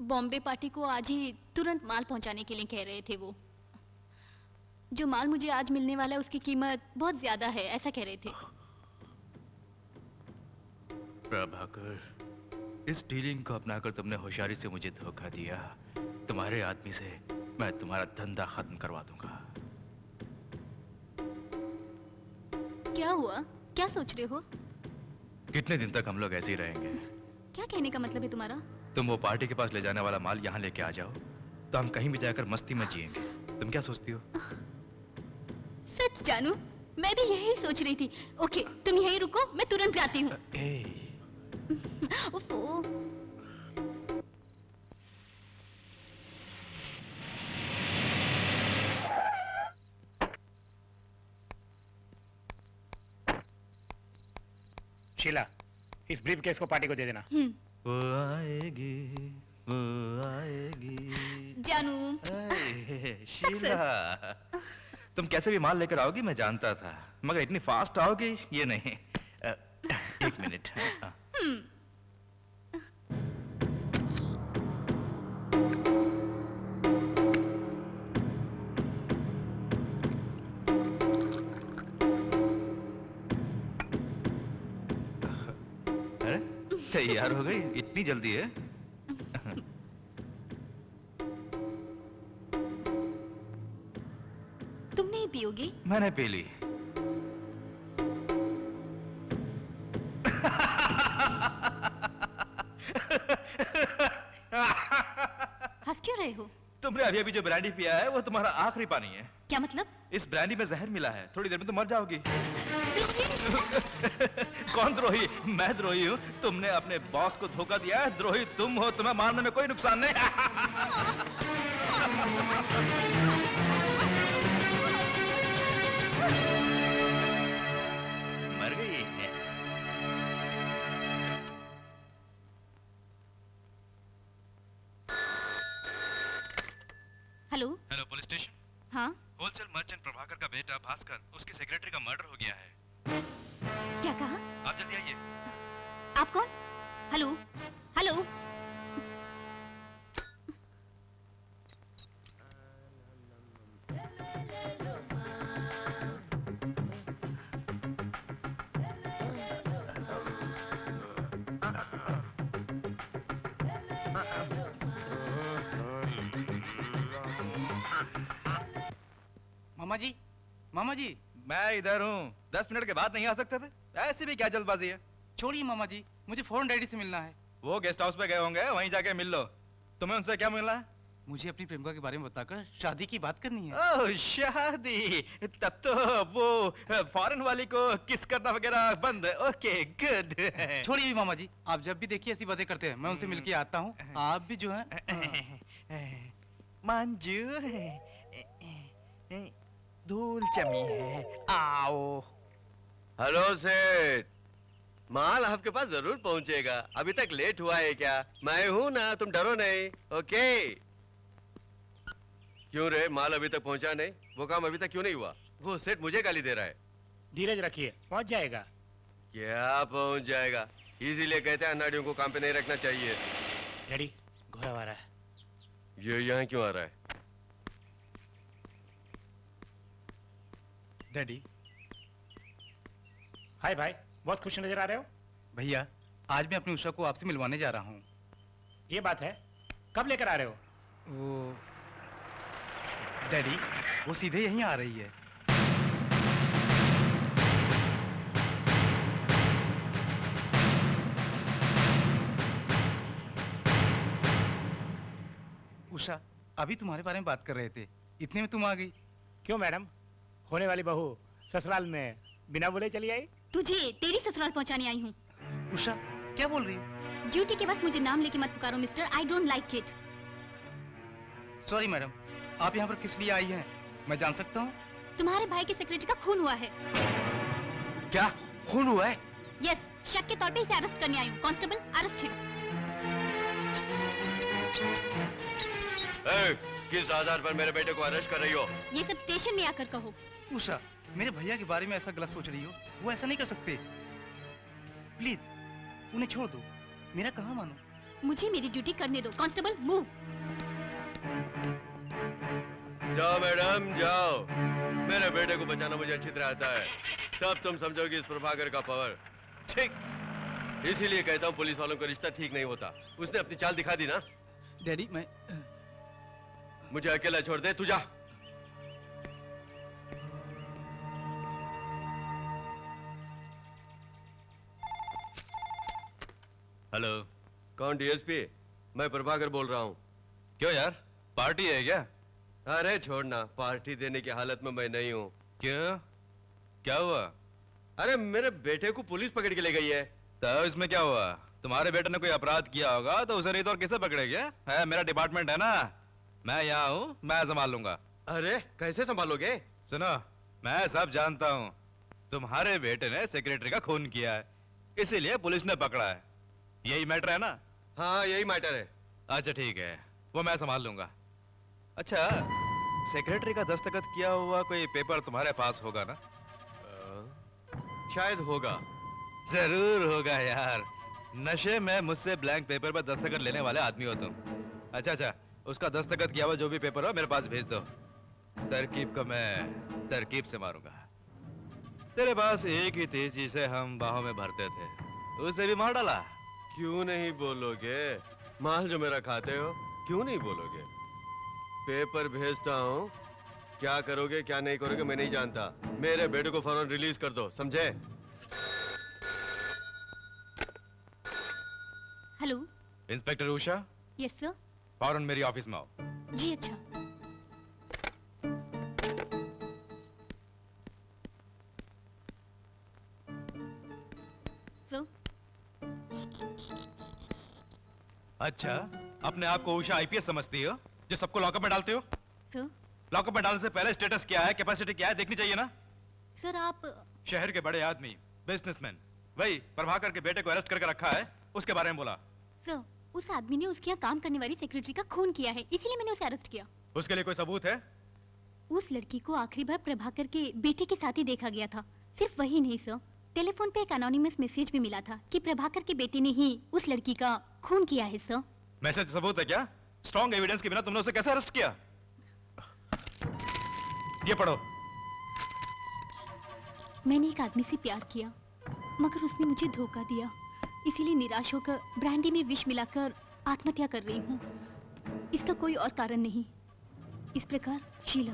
बॉम्बे पार्टी को आज ही तुरंत माल पहुंचाने के लिए कह रहे थे वो। जो माल मुझे आज मिलने वाला है उसकी कीमत बहुत ज्यादा है, ऐसा कह रहे थे। प्रभाकर, इस डीलिंग को अपनाकर तुमने होशियारी से मुझे धोखा दिया। तुम्हारे आदमी से मैं तुम्हारा धंधा खत्म करवा दूंगा। क्या हुआ, क्या सोच रहे हो? कितने दिन तक हम लोग ऐसे ही रहेंगे? क्या कहने का मतलब है तुम्हारा? तुम वो पार्टी के पास ले जाने वाला माल यहाँ लेके आ जाओ, तो हम कहीं भी जाकर मस्ती में जिएंगे। तुम क्या सोचती हो? सच जानू, मैं भी यही सोच रही थी। ओके, तुम यहीं रुको, मैं तुरंत आती हूँ। उफ़ो। शीला, इस ब्रीफ केस को पार्टी को दे देना। वो आएगी, वो आएगी। जानू। शीला, तुम कैसे भी माल लेकर आओगी मैं जानता था, मगर इतनी फास्ट आओगी ये नहीं। एक मिनट। अरे, तैयार हो गई? इतनी जल्दी है? तुम नहीं पियोगी? मैंने पी ली। हंस क्यों रहे हो? तुमने अभी अभी जो ब्रांडी पिया है वो तुम्हारा आखिरी पानी है। क्या मतलब? इस ब्रांडी में जहर मिला है, थोड़ी देर में तुम मर जाओगी। कौन द्रोही? मैं द्रोही हूँ? तुमने अपने बॉस को धोखा दिया है, द्रोही तुम हो, तुम्हें मारने में कोई नुकसान नहीं। मर गई। हेलो। Hello, police station. हाँ, होलसेल मर्चेंट प्रभाकर का बेटा भास्कर, उसके सेक्रेटरी का मर्डर हो गया है। क्या कहा? आप जल्दी आइए। आप कौन? Hello, hello. मामा जी, मामा जी। मैं इधर हूँ। 10 मिनट के बाद नहीं आ सकते थे? ऐसी भी क्या जल्दबाजी है? छोड़िए मामा जी, मुझे फौरन डैडी से मिलना है। वो गेस्ट हाउस पे गए होंगे, वहीं जाके मिल लो। तुम्हें उनसे क्या मिलना है? मुझे अपनी प्रेमिका के बारे में बताकर शादी की बात करनी है। ओह, शादी। तब तो वो फॉरेन वाली को किस करना वगैरह बंद। Okay, good. छोड़िए मामा जी, आप जब भी देखिए ऐसी बातें करते हैं, मैं उनसे मिलके आता हूँ। आप भी जो है मंजू, धूल जमी है, आओ। हेलो सेठ, माल आपके पास जरूर पहुंचेगा। अभी तक लेट हुआ है क्या? मैं हूं ना, तुम डरो नहीं। ओके। क्यों रे, माल अभी तक पहुंचा नहीं? वो काम अभी तक क्यों नहीं हुआ? वो सेठ मुझे गाली दे रहा है। धीरज रखिए, पहुंच जाएगा। क्या पहुंच जाएगा? इसीलिए कहते हैं अनाड़ियों को काम पे नहीं रखना चाहिए। डैडी घोड़ा आ रहा है। ये यहाँ क्यों आ रहा है? डैडी, हाय भाई, बहुत खुश नजर आ रहे हो। भैया आज मैं अपनी उषा को आपसे मिलवाने जा रहा हूँ। ये बात है, कब लेकर आ रहे हो? वो डैडी, वो सीधे यहीं आ रही है। उषा, अभी तुम्हारे बारे में बात कर रहे थे, इतने में तुम आ गई। क्यों मैडम, होने वाली बहू ससुराल में बिना बोले चली आई? तुझे तेरी ससुराल पहुंचाने आई हूँ। उषा, क्या बोल रही हो? ड्यूटी के वक्त मुझे नाम लेके मत पुकारो mister, I don't like it. Sorry madam, आप यहाँ पर किस लिए आई हैं? मैं जान सकता हूँ? तुम्हारे भाई के सेक्रेटरी का खून हुआ है। क्या खून हुआ है? यस, शक के तौर पे इसे अरेस्ट करने आई हूँ। Constable, arrest him. किस आधार पर मेरे बेटे को अरेस्ट कर रही हो? ये सब स्टेशन में आकर कहो। उषा, मेरे भैया के बारे में ऐसा गलत सोच रही हो, वो ऐसा नहीं कर सकते। प्लीज उन्हें छोड़ दो, मेरा कहाँ मानो। मुझे मेरी ड्यूटी करने दो। Constable, move. जाओ मैडम जाओ, मेरे बेटे को बचाना मुझे अच्छी तरह आता है। तब तुम समझोगे इस प्रभाकर का पावर। ठीक, इसीलिए कहता हूँ पुलिस वालों का रिश्ता ठीक नहीं होता। उसने अपनी चाल दिखा दी ना। डैडी, मैं मुझे अकेला छोड़ दे, तू जा। हेलो, कौन? डीएसपी? मैं प्रभाकर बोल रहा हूँ। क्यों यार, पार्टी है क्या? अरे छोड़ना, पार्टी देने की हालत में मैं नहीं हूँ। क्यों, क्या हुआ? अरे मेरे बेटे को पुलिस पकड़ के ले गई है। तो इसमें क्या हुआ? तुम्हारे बेटे ने कोई अपराध किया होगा तो उसे नहीं तो और किसे पकड़ेगा? है, मेरा डिपार्टमेंट है ना, मैं यहाँ हूँ, मैं संभाल लूंगा। अरे कैसे संभालोगे? सुनो, मैं सब जानता हूँ। तुम्हारे बेटे ने सेक्रेटरी का खून किया है, इसीलिए पुलिस ने पकड़ा है। यही मैटर है ना? हाँ यही मैटर है। अच्छा ठीक है, वो मैं संभाल लूंगा। अच्छा, सेक्रेटरी का दस्तखत किया हुआ कोई पेपर तुम्हारे पास होगा ना? शायद होगा। जरूर होगा यार, नशे में मुझसे ब्लैंक पेपर पर दस्तखत लेने वाले आदमी हो तुम। अच्छा, उसका दस्तखत किया हुआ जो भी पेपर हो मेरे पास भेज दो। तरकीब को मैं तरकीब से मारूंगा। तेरे पास एक ही थी जिसे हम बाहों में भरते थे, उसे भी मार डाला। क्यों नहीं बोलोगे? माल जो मेरा खाते हो, क्यों नहीं बोलोगे? पेपर भेजता हूँ, क्या करोगे क्या नहीं करोगे मैं नहीं जानता। मेरे बेटे को फौरन रिलीज कर दो, समझे? Hello. Inspector Usha, yes sir. फौरन मेरी ऑफिस में आओ। जी अच्छा। सर। अच्छा, अपने आप को उषा आईपीएस समझती हो जो सबको लॉकअप में डालते हो? सर। लॉकअप में डालने से पहले स्टेटस क्या है, कैपेसिटी क्या है देखनी चाहिए ना? सर आप शहर के बड़े आदमी, बिजनेसमैन, वही प्रभाकर के बेटे को अरेस्ट करके रखा है, उसके बारे में बोला। सर, उस आदमी ने उसके यहाँ काम करने वाली सेक्रेटरी का खून किया है, इसीलिए मैंने उसे अरेस्ट किया। उसके लिए कोई सबूत है? उस लड़की को आखिरी बार प्रभाकर के बेटे के साथ ही देखा गया था। सिर्फ वही नहीं सर, टेलीफोन पे एक एनोनिमस मैसेज भी मिला था कि प्रभाकर के बेटे ने ही उस लड़की का खून किया है सर। मैसेज सबूत है क्या? स्ट्रॉन्ग एविडेंस के बिना तुमने उसे कैसे अरेस्ट किया? ये पढ़ो। मैंने एक आदमी से प्यार किया, मगर उसने मुझे धोखा दिया, इसीलिए निराश होकर ब्रांडी में विष मिलाकर आत्महत्या कर रही हूँ। इसका कोई और कारण नहीं। इस प्रकार शीला।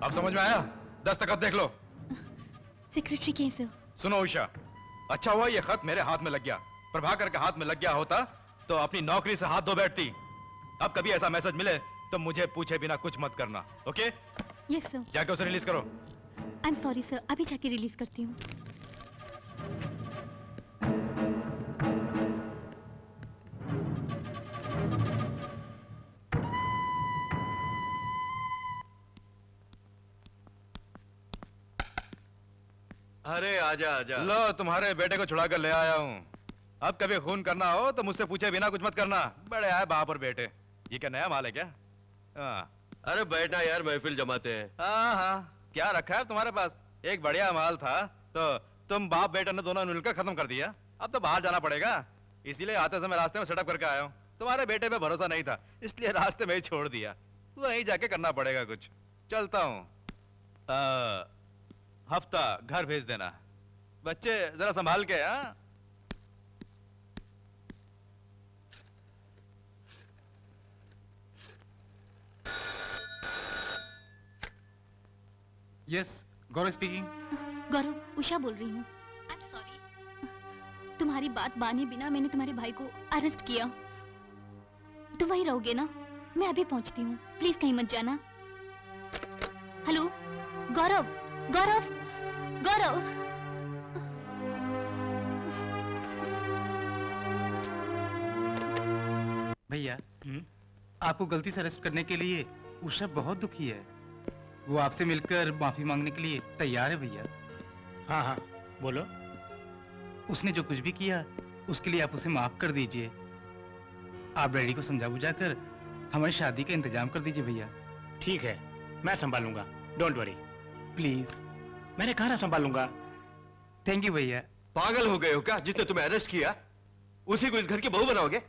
अब समझ में आया? दस्तखत देख लो। सेक्रेटरी के हैं सर। सुनो उषा, अच्छा हुआ ये खत मेरे हाथ में लग गया। प्रभाकर के हाथ में लग गया होता तो अपनी नौकरी से हाथ धो बैठती। अब कभी ऐसा मैसेज मिले तो मुझे पूछे बिना कुछ मत करना, ओके? Yes sir. जाके उसे रिलीज करो। आई एम सॉरी सर, अभी जाके रिलीज करती हूँ। अरे आजा आजा। लो, तुम्हारे बेटे को छुड़ा कर ले आया हूँ। अब कभी खून करना हो तो मुझसे पूछे बिना कुछ मत करना। बड़े आए बाप और बेटे। ये क्या नया माल है क्या? हाँ। अरे बैठना यार, महफिल जमाते हैं। हाँ, क्या रखा है तुम्हारे पास? एक बढ़िया माल था तो तुम बाप बेटा ने दोनों मिलकर खत्म कर दिया। अब तो बाहर जाना पड़ेगा, इसीलिए आते समय रास्ते में सेटअप करके आया हूँ। तुम्हारे बेटे पे भरोसा नहीं था, इसलिए रास्ते में ही छोड़ दिया। वहीं जाके करना पड़ेगा कुछ। चलता हूँ। हफ्ता घर भेज देना। बच्चे जरा संभाल के। हाँ, यस, गौरव स्पीकिंग। गौरव, उषा बोल रही हूँ। आई एम सॉरी, तुम्हारी बात माने बिना मैंने तुम्हारे भाई को अरेस्ट किया। तुम वहीं रहोगे ना? मैं अभी पहुंचती हूँ, प्लीज कहीं मत जाना। हेलो गौरव, गौरव, गौरव। भैया, आपको गलती से अरेस्ट करने के लिए उषा बहुत दुखी है। वो आपसे मिलकर माफी मांगने के लिए तैयार है भैया। हाँ हाँ, बोलो। उसने जो कुछ भी किया उसके लिए आप उसे माफ कर दीजिए। आप डैडी को समझा बुझाकर हमारी शादी का इंतजाम कर दीजिए भैया। ठीक है, मैं संभालूंगा, डोंट वरी। प्लीज। मैंने कहा ना संभालूंगा। थैंक यू भैया। पागल हो गए हो क्या? जिसने तुम्हें अरेस्ट किया उसी को इस घर की बहू बनाओगे?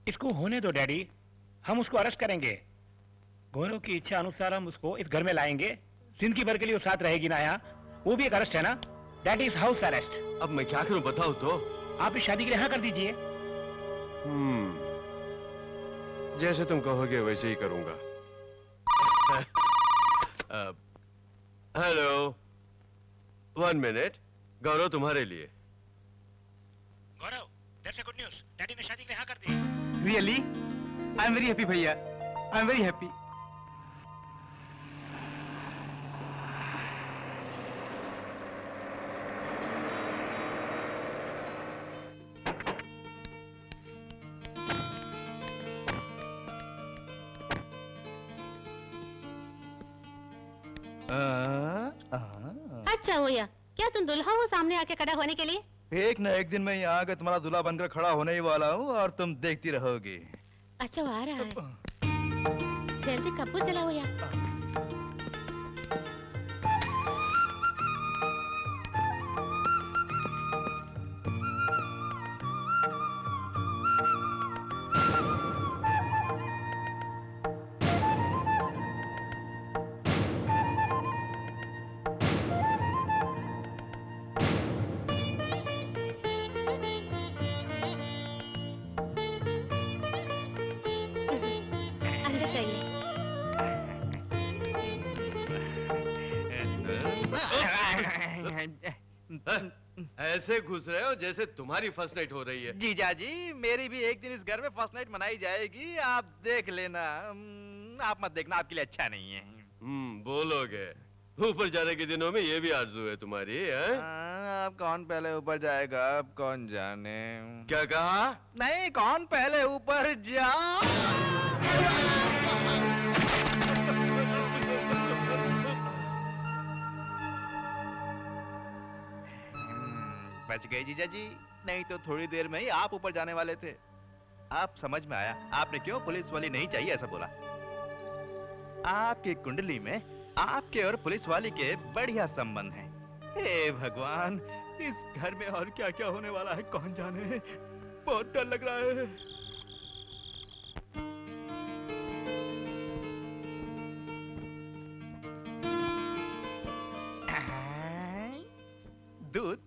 इसको होने दो डैडी, हम उसको अरेस्ट करेंगे। गौरव की इच्छा अनुसार हम उसको इस घर में लाएंगे। जिंदगी भर के लिए वो साथ रहेगी ना यहाँ। वो भी एक अरेस्ट है ना, दैट इज हाउस अरेस्ट। अब मैं क्या करूं बताओ तो? आप इस शादी के लिए हाँ कर दीजिए। जैसे तुम कहोगे वैसे ही करूंगा। Hello, 1 minute. गौरव तुम्हारे लिए। Gaurav, that's a good news. Daddy ने शादी के लिए हाँ कर दी। Really? I am very happy भैया। I am very happy. अच्छा भैया, क्या तुम दुल्हा हो सामने आके खड़ा होने के लिए? एक न एक दिन मैं यहाँ आकर तुम्हारा दूल्हा बनकर खड़ा होने ही वाला हूँ और तुम देखती रहोगी। अच्छा, वो आ रहा है। जल्दी कपूर जलाओ या। अंदर चाहिए। ऐसे घुस रहे हो जैसे तुम्हारी फर्स्ट नाइट हो रही है। जीजा जी, मेरी भी एक दिन इस घर में फर्स्ट नाइट मनाई जाएगी, आप देख लेना। आप मत देखना, आपके लिए अच्छा नहीं है। बोलोगे। ऊपर जाने के दिनों में ये भी आरज़ू है तुम्हारी, है? अब कौन पहले ऊपर जाएगा, अब कौन जाने। क्या कहा? नहीं, कौन पहले ऊपर जा। बच गए जीजा जी, नहीं तो थोड़ी देर में ही आप ऊपर जाने वाले थे। आप समझ में आया आपने क्यों पुलिस वाली नहीं चाहिए ऐसा बोला। आपकी कुंडली में आपके और पुलिस वाली के बढ़िया संबंध हैं। हे भगवान, इस घर में और क्या क्या होने वाला है कौन जाने। बहुत डर लग रहा है। दूध?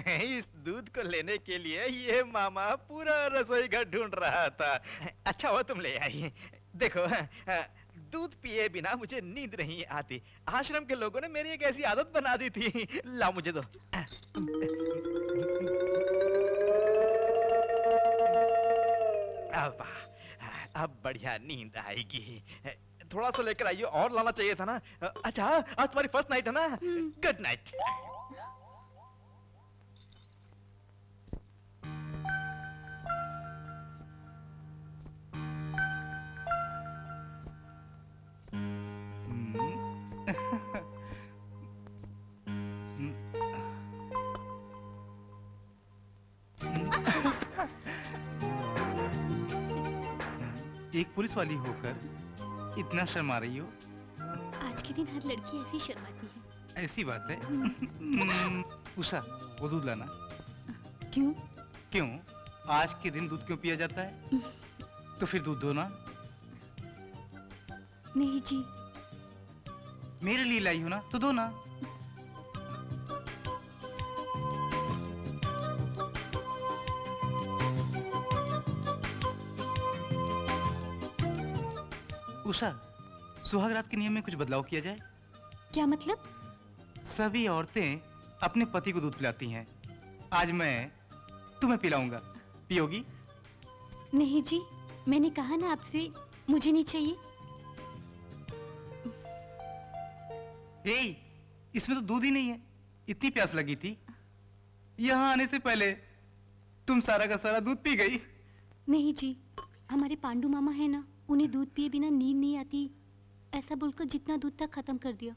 इस दूध को लेने के लिए ये मामा पूरा रसोई घर ढूंढ रहा था। अच्छा हुआ तुम ले आई। देखो, दूध पिए बिना मुझे नींद नहीं आती। आश्रम के लोगों ने मेरी एक ऐसी आदत बना दी थी। लाओ मुझे दो। अब बढ़िया नींद आएगी। थोड़ा सा लेकर आइए, और लाना चाहिए था ना। अच्छा, आज तुम्हारी फर्स्ट नाइट है ना? Good night. एक पुलिस वाली होकर इतना शर्मा रही हो। आज के दिन हर लड़की ऐसी शर्माती है। ऐसी बात है। उषा, वो दूध लाना। क्यों? क्यों? आज के दिन दूध क्यों पिया जाता है? तो फिर दूध दो ना। नहीं जी। मेरे लिए लाई हो ना, तो दो ना। उषा, सुहाग रात के नियम में कुछ बदलाव किया जाए। क्या मतलब? सभी औरतें अपने पति को दूध पिलाती हैं। आज मैं तुम्हें पिलाऊंगा, पियोगी? नहीं जी, मैंने कहा ना आपसे, मुझे नहीं चाहिए। ए, इसमें तो दूध ही नहीं है। इतनी प्यास लगी थी, यहाँ आने से पहले तुम सारा का सारा दूध पी गई। नहीं जी, हमारे पांडू मामा है ना, उन्हें दूध पिए बिना नींद नहीं आती, ऐसा बोलकर जितना दूध था खत्म कर दिया।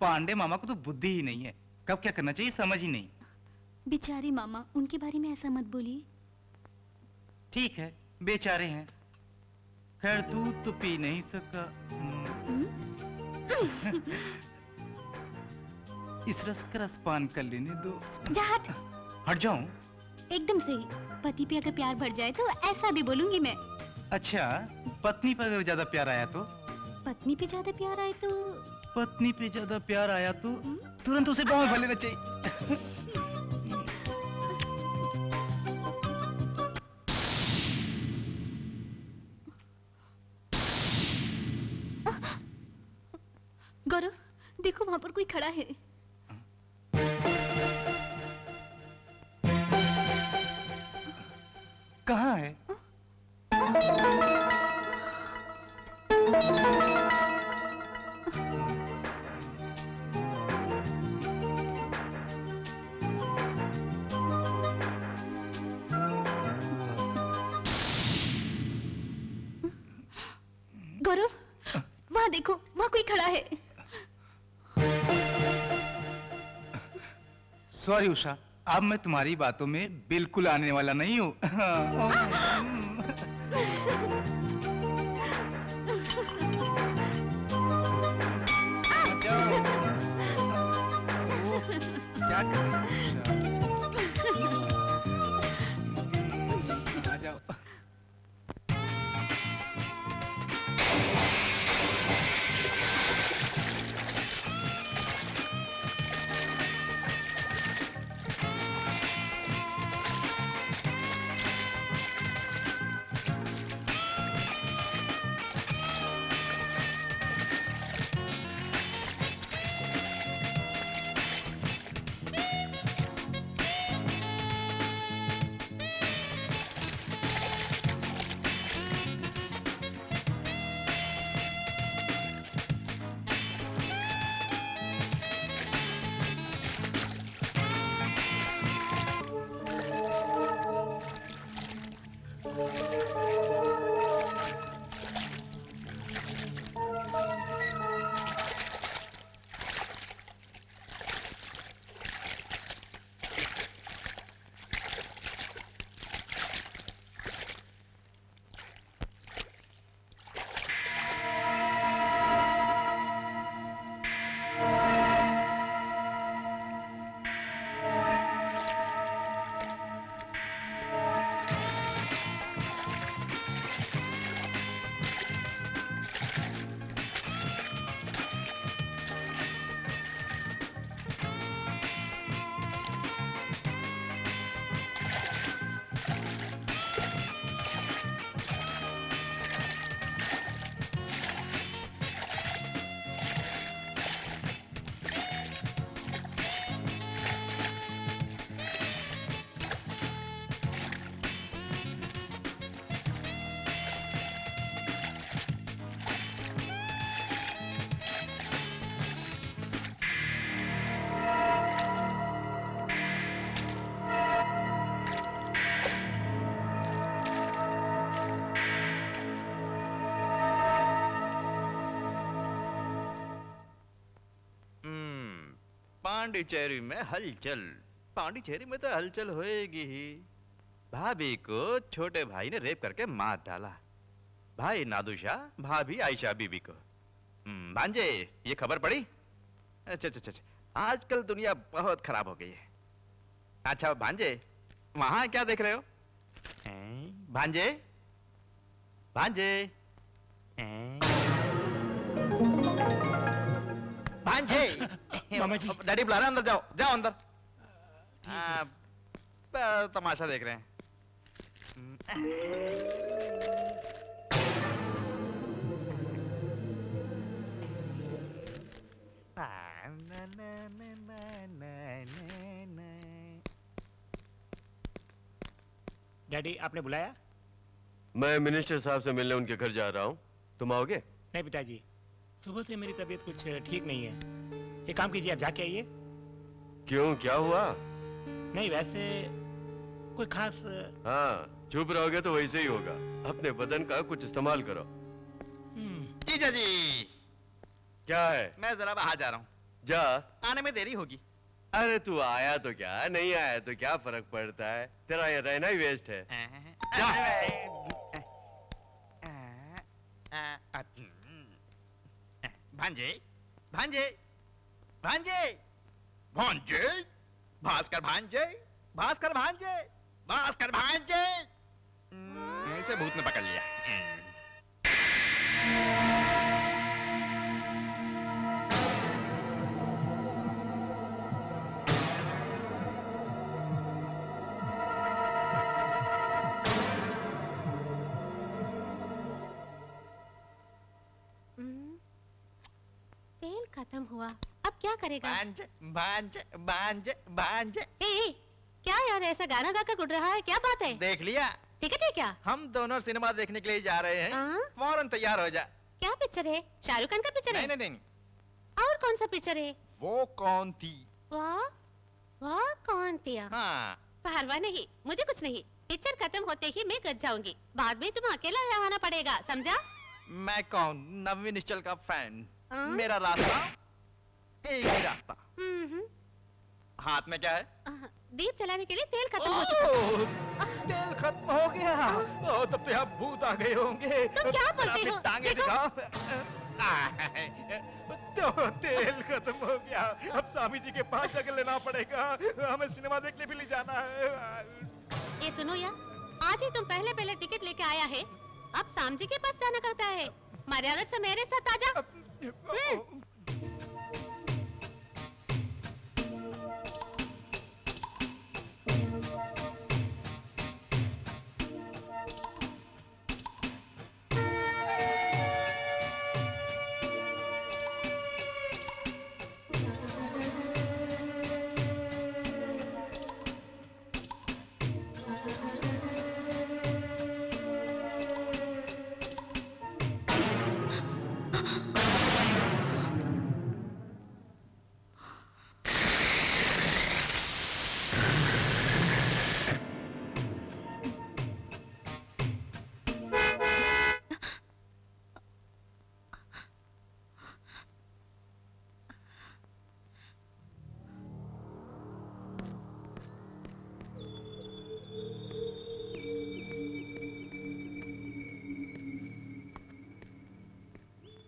पांडे मामा को तो बुद्धि ही नहीं है, कब क्या करना चाहिए समझ ही नहीं। बेचारे मामा, उनके बारे में ऐसा मत बोलिए। ठीक है, बेचारे हैं। खैर दूध तो पी नहीं सका। इस रस का रसपान कर लेने दो। जा हट। हट जाऊं? एकदम सही। पति पे अगर प्यार बढ़ जाए तो ऐसा भी बोलूंगी मैं। अच्छा, पत्नी पर अगर ज्यादा प्यार आया तो? पत्नी पे ज्यादा प्यार आए तो? पत्नी पे ज्यादा प्यार आया तो तुरंत उसे बाहों में भर लेना चाहिए। गौरव, देखो वहां पर कोई खड़ा है। कहाँ है? गौरव, वहां देखो, वहां कोई खड़ा है। सॉरी उषा, अब मैं तुम्हारी बातों में बिल्कुल आने वाला नहीं हूँ। क्या कर रही हो? आ जाओ। पांडिचेरी में हलचल। पांडिचेरी में तो हलचल होएगी ही। भाभी को छोटे भाई ने रेप करके मार डाला। भाई नादुशा, भाभी आयशा बीबी को। भांजे, ये खबर पड़ी? अच्छा अच्छा अच्छा, आजकल दुनिया बहुत खराब हो गई है। अच्छा भांजे, वहां क्या देख रहे हो? भांजे, भांजे, भांजे। मामा जी। डैडी बुला रहे हैं, अंदर जाओ, जाओ अंदर। तमाशा देख रहे हैं। डैडी आपने बुलाया? मैं मिनिस्टर साहब से मिलने उनके घर जा रहा हूँ, तुम आओगे? नहीं पिताजी, सुबह से मेरी तबीयत कुछ ठीक नहीं है। एक काम कीजिए, आप जाके आइए। क्यों, क्या हुआ? नहीं वैसे कोई खास। हाँ, चुप रहोगे तो वैसे ही होगा। अपने बदन का कुछ इस्तेमाल करो। जीजा जी, क्या है? मैं जरा बाहर जा रहा हूँ, जा। आने में देरी होगी। अरे तू आया तो क्या, नहीं आया तो क्या फर्क पड़ता है, तेरा ये रहना ही वेस्ट है। भांजे, भांजे, भांजे, भांजे, भास्कर भांजे, भास्कर भांजे, भास्कर भांजे। इसे भूत ने पकड़ लिया। तेल खत्म हुआ, अब क्या करेगा? भांजे, भांजे, भांजे, भांजे। ए, क्या यार ऐसा गाना गाकर गुड रहा है, क्या बात है? देख लिया? टिकट है क्या? हम दोनों सिनेमा देखने के लिए जा रहे हैं। हाँ? फौरन तैयार हो जा। क्या पिक्चर है? शाहरुख खान का पिक्चर है? नहीं नहीं नहीं, और कौन सा पिक्चर है? वो कौन थी? वाह वाह, कौन थी? हाँ, परवाह नहीं, मुझे कुछ नहीं। पिक्चर खत्म होते ही मैं घर जाऊंगी, बाद में तुम अकेला यहाँ आना पड़ेगा, समझा? मैं कौन? नवी निश्चल का फैन। हाँ? मेरा रास्ता एक ही रास्ता। हम्म, हाथ में क्या है? दीप जलाने के लिए तेल खत्म हो चुका। ओह, तेल खत्म हो गया। ओह, तब तो यहाँ भूत आ गए होंगे। तुम क्या बोलते अपनी हो? टांगे देखो। दिखाओ। तो तेल खत्म हो गया, अब स्वामी जी के पास जाकर लेना पड़ेगा। हमें सिनेमा देखने भी ले जाना है। ये सुनो यार, आज ही तुम पहले पहले टिकट लेके आया है, अब साम जी के पास जाना करता है। मर्यादा से मेरे साथ आ जा।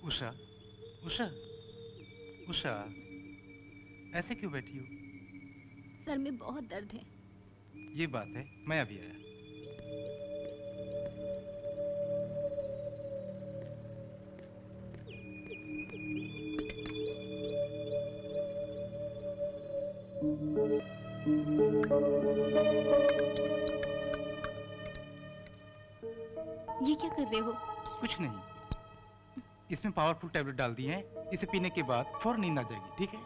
उषा, उषा, उषा, ऐसे क्यों बैठी हो? सर में बहुत दर्द है। ये बात है, मैं अभी आया। ये क्या कर रहे हो? कुछ नहीं, इसमें पावरफुल टैबलेट डाल दी है, इसे पीने के बाद फौरन नींद आ जाएगी, ठीक है?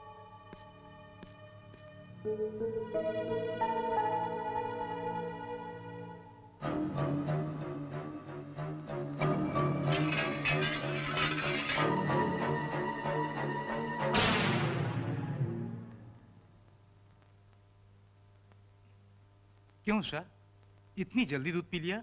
क्यों उषा, इतनी जल्दी दूध पी लिया?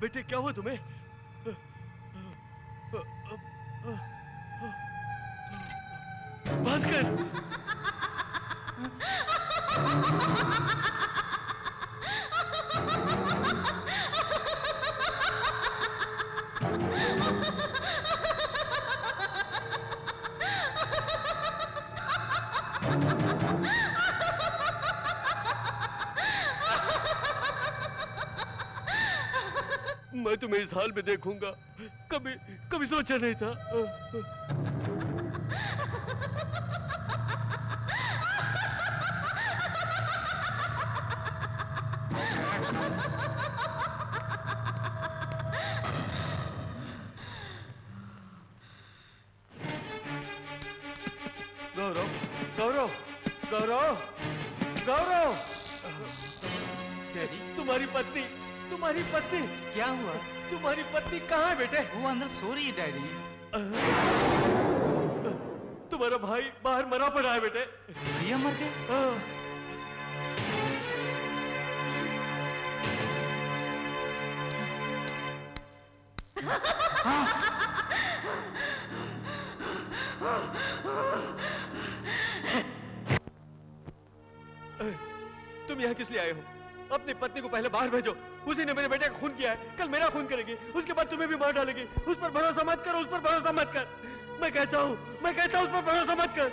बेटे क्या हुआ तुम्हें? भास्कर! मैं तुम्हें इस हाल में देखूंगा, कभी कभी सोचा नहीं था। गौरव, गौरव, गौरव, गौरव! डैडी तुम्हारी पत्नी, तुम्हारी पत्नी, क्या हुआ? तुम्हारी पत्नी कहाँ है बेटे? वो अंदर सो रही है डैडी। तुम्हारा भाई बाहर मरा पड़ा है बेटे। भैया मर गए? तुम यहाँ किस लिए आए हो? अपनी पत्नी को पहले बाहर भेजो। उसी ने मेरे बेटे का खून किया है, कल मेरा खून करेगी, उसके बाद तुम्हें भी मार डालेगी। उस पर भरोसा मत कर, उस पर भरोसा मत कर। मैं कहता हूँ उस पर भरोसा मत कर।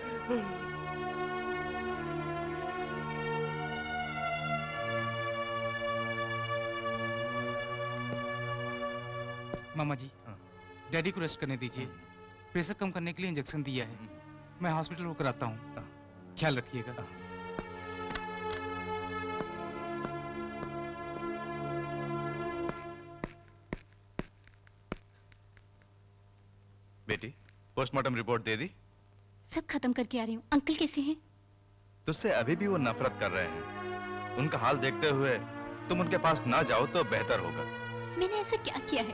मामा जी, डैडी को रेस्ट करने दीजिए। प्रेशर कम करने के लिए इंजेक्शन दिया है। मैं हॉस्पिटल होकर आता हूँ। ख्याल रखिएगा। बेटी, पोस्टमार्टम रिपोर्ट दे दी? सब खत्म करके आ रही हूँ। अंकल कैसे हैं? तुझसे अभी भी वो नफरत कर रहे हैं। उनका हाल देखते हुए तुम उनके पास ना जाओ तो बेहतर होगा। मैंने ऐसा क्या किया है?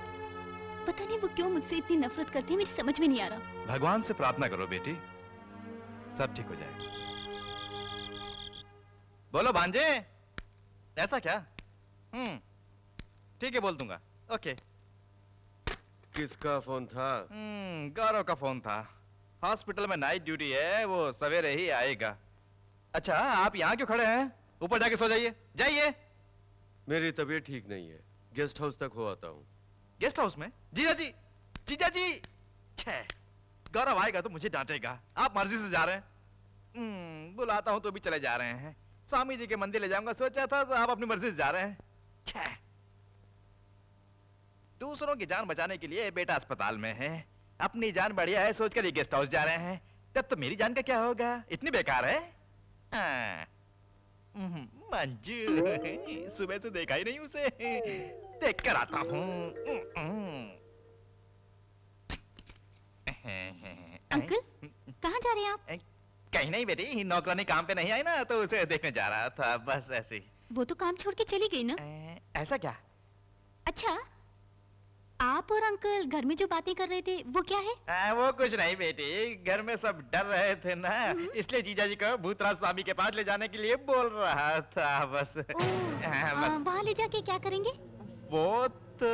पता नहीं वो क्यों मुझसे इतनी नफरत करते हैं, मेरी समझ में नहीं आ रहा। भगवान से प्रार्थना करो बेटी, सब ठीक हो जाएगा। बोलो भांजे, ऐसा क्या? ठीक है, बोल दूंगा। ओके। किसका फोन था? गौरव का फोन था। हॉस्पिटल में नाइट ड्यूटी है, वो सवेरे ही आएगा। अच्छा, आप यहाँ क्यों खड़े हैं? ऊपर जाके सो जाइए, जाइए। मेरी तबीयत ठीक नहीं है, गेस्ट हाउस तक हो आता हूँ। गेस्ट हाउस में? जीजा जी, जीजा जी। छे, गौरव आएगा तो मुझे डांटेगा। आप मर्जी से जा रहे हैं? बुलाता हूँ तो भी चले जा रहे हैं। स्वामी जी के मंदिर ले जाऊंगा सोचा था, तो आप अपनी मर्जी से जा रहे हैं। छे, दूसरों की जान बचाने के लिए बेटा अस्पताल में है, अपनी जान बढ़िया है सोचकर ये गेस्ट हाउस जा रहे हैं। तब तो मेरी जान का क्या होगा? इतनी बेकार है? मंजू, सुबह से देखा ही नहीं उसे, देख कर आता हूँ। अंकल, कहाँ जा रहे हैं आप? कहीं नहीं बेटी, नौकरानी काम पे नहीं आई ना, तो उसे देखने जा रहा था, बस ऐसे ही। वो तो काम छोड़ के चली गई ना। ऐसा क्या? अच्छा, आप और अंकल घर में जो बातें कर रहे थे वो क्या है? वो कुछ नहीं बेटी, घर में सब डर रहे थे ना, इसलिए जीजा जी को भूतराज स्वामी के पास ले जाने के लिए बोल रहा था, बस। बस। वहाँ ले जाके क्या करेंगे? वो तो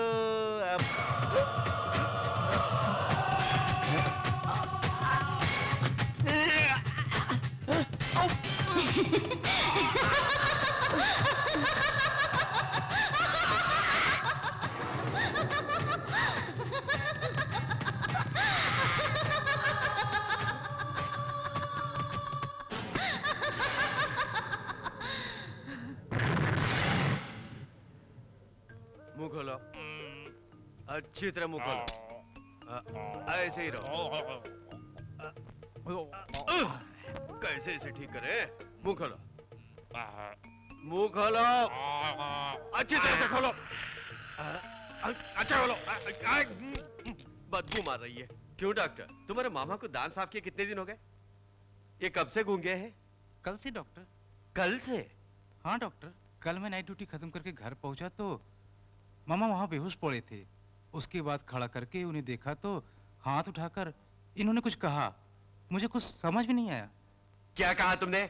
मुंह खोलो, अच्छी तरह मुंह खोलो। ऐसे ही रहो। कैसे इसे ठीक करे? मुंह खोलो, मुंह खोलो, अच्छी तरह से खोलो। अच्छा खोलो। बदबू मार रही है। क्यों डॉक्टर, तुम्हारे मामा को दांत साफ किए कितने दिन हो गए? ये कब से गूंगे हैं? कल से डॉक्टर। कल से? हाँ डॉक्टर, कल मैं नाइट ड्यूटी खत्म करके घर पहुंचा तो मामा वहां बेहोश पड़े थे। उसके बाद खड़ा करके उन्हें देखा तो हाथ उठाकर इन्होंने कुछ कहा, मुझे कुछ समझ में नहीं आया। क्या कहा तुमने?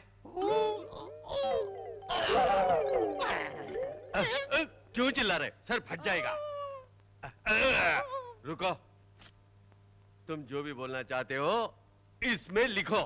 क्यों चिल्ला रहे? सर फट जाएगा। रुको, तुम जो भी बोलना चाहते हो इसमें लिखो।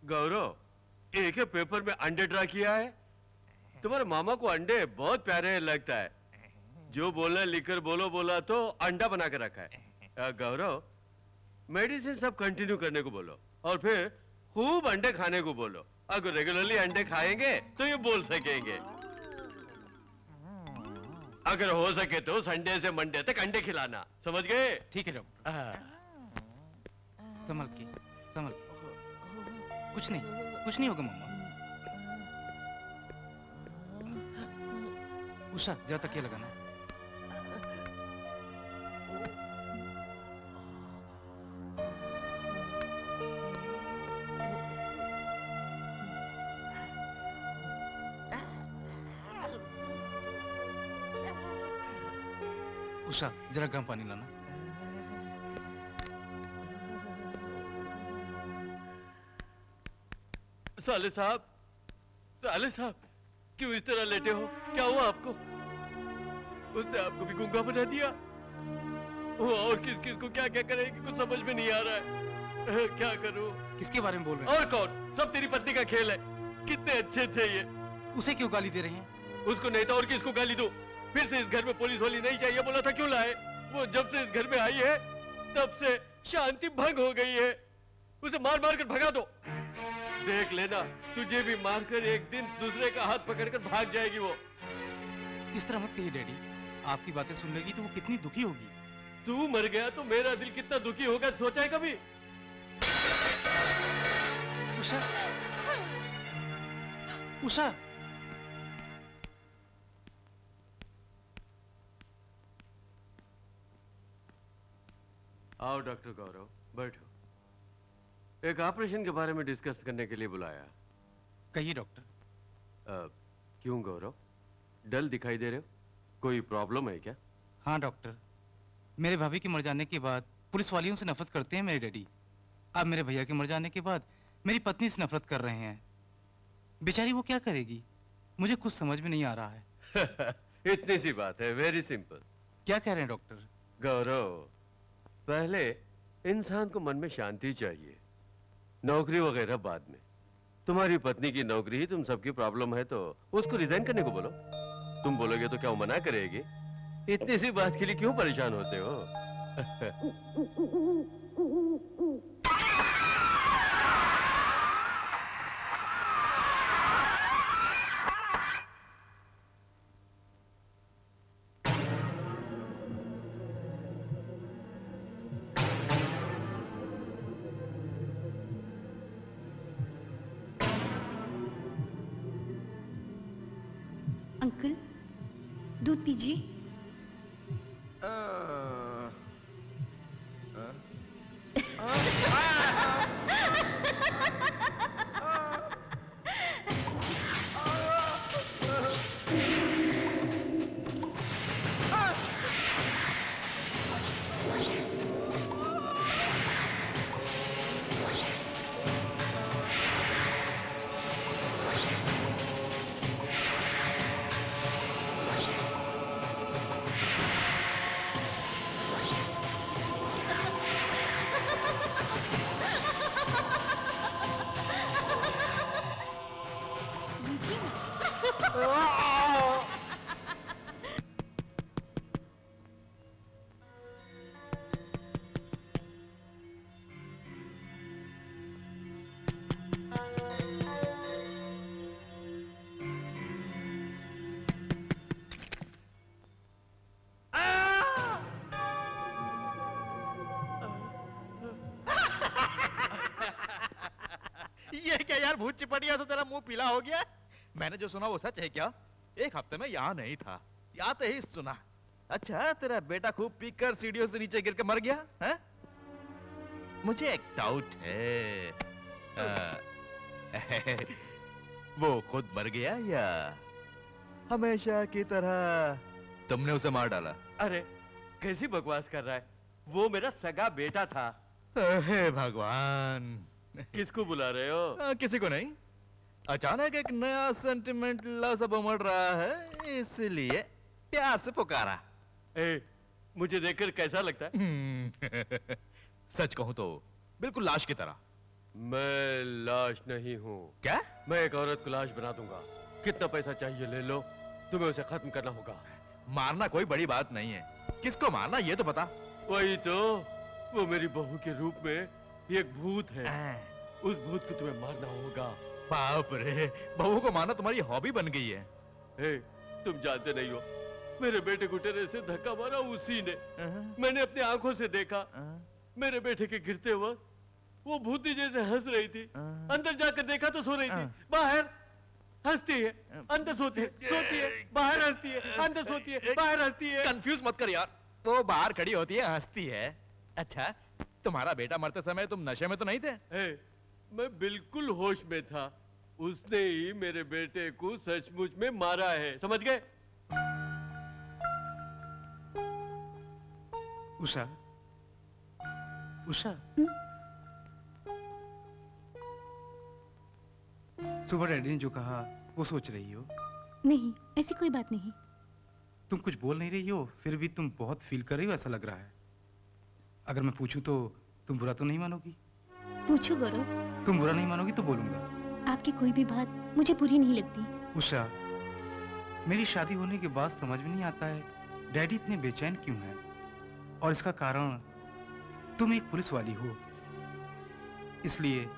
गौरव, एक ही पेपर में अंडे ड्रा किया है। तुम्हारे मामा को अंडे बहुत प्यारे लगता है। जो बोलना लिखकर बोलो बोला तो अंडा बना कर रखा है। गौरव, मेडिसिन सब कंटिन्यू करने को बोलो और फिर खूब अंडे खाने को बोलो। अगर रेगुलरली अंडे खाएंगे तो ये बोल सकेंगे। अगर हो सके तो संडे से मंडे तक अंडे खिलाना, समझ गए? ठीक है डॉक्टर। संभल के, संभल के। कुछ नहीं होगा मम्मा। उषा, जरा तकिया लगाना। उषा, जरा गर्म पानी लाना। साले साहब, क्यों इस तरह लेटे हो? क्या हुआ आपको? उसने आपको भी गूंगा बना दिया। वो और किस किस को क्या क्या करेगी कुछ समझ में नहीं आ रहा है। क्या करूं? किसके बारे में बोल रहे हैं? और कौन? सब तेरी पत्नी का खेल है। कितने अच्छे थे ये। उसे क्यों गाली दे रहे हैं? उसको नहीं तो और किसको गाली दूं? फिर से इस घर में पुलिस वाली नहीं चाहिए बोला था, क्यों लाए? वो जब से इस घर में आई है तब से शांति भंग हो गई है। उसे मार मार कर भगा दो। देख लेना, तुझे भी मारकर एक दिन दूसरे का हाथ पकड़कर भाग जाएगी वो। इस तरह मत कहिए डैडी। आपकी बातें सुन लेगी तो वो कितनी दुखी होगी। तू मर गया तो मेरा दिल कितना दुखी होगा, सोचा है कभी? उषा, उषा। आओ डॉक्टर गौरव, बैठो। एक ऑपरेशन के बारे में डिस्कस करने के लिए बुलाया। कहिए डॉक्टर। क्यों गौरव, डल दिखाई दे रहे हो? कोई प्रॉब्लम है क्या? हाँ डॉक्टर, मेरे भाभी के मर जाने के बाद पुलिस वालियों से नफरत करते हैं मेरे डैडी। अब मेरे भैया के मर जाने के बाद मेरी पत्नी से नफरत कर रहे हैं। बेचारी वो क्या करेगी, मुझे कुछ समझ में नहीं आ रहा है। इतनी सी बात है, वेरी सिंपल। क्या कह रहे हैं डॉक्टर? गौरव, पहले इंसान को मन में शांति चाहिए, नौकरी वगैरह बाद में। तुम्हारी पत्नी की नौकरी ही तुम सबकी प्रॉब्लम है तो उसको रिजाइन करने को बोलो। तुम बोलोगे तो क्या वो मना करेगी? इतनी सी बात के लिए क्यों परेशान होते हो? अंकल, दूध पीजिए। ये क्या यार, भूत चिपटिया तो तेरा मुंह पीला हो गया। मैंने जो सुना वो सच है क्या? एक हफ्ते में यहाँ नहीं था, आते ही सुना। अच्छा, तेरा बेटा खूब पीकर सीढ़ियों से नीचे गिर के मर गया है? मुझे एक डाउट है। वो खुद मर गया या हमेशा की तरह तुमने उसे मार डाला? अरे कैसी बकवास कर रहा है, वो मेरा सगा बेटा था। हे भगवान, किसको बुला रहे हो? किसी को नहीं, अचानक एक नया सेंटिमेंट लव सब उमड़ रहा है, इसलिए प्यार से पुकारा। ए, मुझे देखकर कैसा लगता है? सच कहूं तो बिल्कुल लाश की तरह। मैं लाश नहीं हूँ। क्या? मैं एक औरत को लाश बना दूंगा। कितना पैसा चाहिए ले लो, तुम्हें उसे खत्म करना होगा। मारना कोई बड़ी बात नहीं है, किसको मारना ये तो बता। वही तो, वो मेरी बहू के रूप में एक भूत है। उस भूत को तुम्हें मारना होगा। बाप रे, बहू को मारना तुम्हारी हॉबी बन गई है। ए, तुम जानते नहीं हो, मेरे बेटे को टेरे से धक्का मारा उसी ने। मैंने अपनी आंखों से देखा। मेरे बेटे के गिरते वक्त वो भूती जैसे हंस रही थी। अंदर जाकर देखा तो सो रही थी। बाहर हंसती है, अंदर सोती है, सोती है, बाहर हंसती है, अंदर सोती है, बाहर हंसती है। कंफ्यूज मत कर यार, वो बाहर खड़ी होती है, हंसती है। अच्छा, तुम्हारा बेटा मरते समय तुम नशे में तो नहीं थे? मैं बिल्कुल होश में था। उसने ही मेरे बेटे को सचमुच में मारा है, समझ गए? उषा, उषा, सुबह डैडी ने जो कहा वो सोच रही हो? नहीं, ऐसी कोई बात नहीं। तुम कुछ बोल नहीं रही हो, फिर भी तुम बहुत फील कर रही हो ऐसा लग रहा है। अगर मैं पूछूं तो तुम बुरा तो नहीं मानोगी? पूछो गौरव। तुम बुरा नहीं मानोगी तो बोलूंगा। आपकी कोई भी बात मुझे बुरी नहीं लगती। उषा, मेरी शादी होने के बाद समझ में नहीं आता है डैडी इतने बेचैन क्यों हैं, और इसका कारण तुम एक पुलिस वाली हो, इसलिए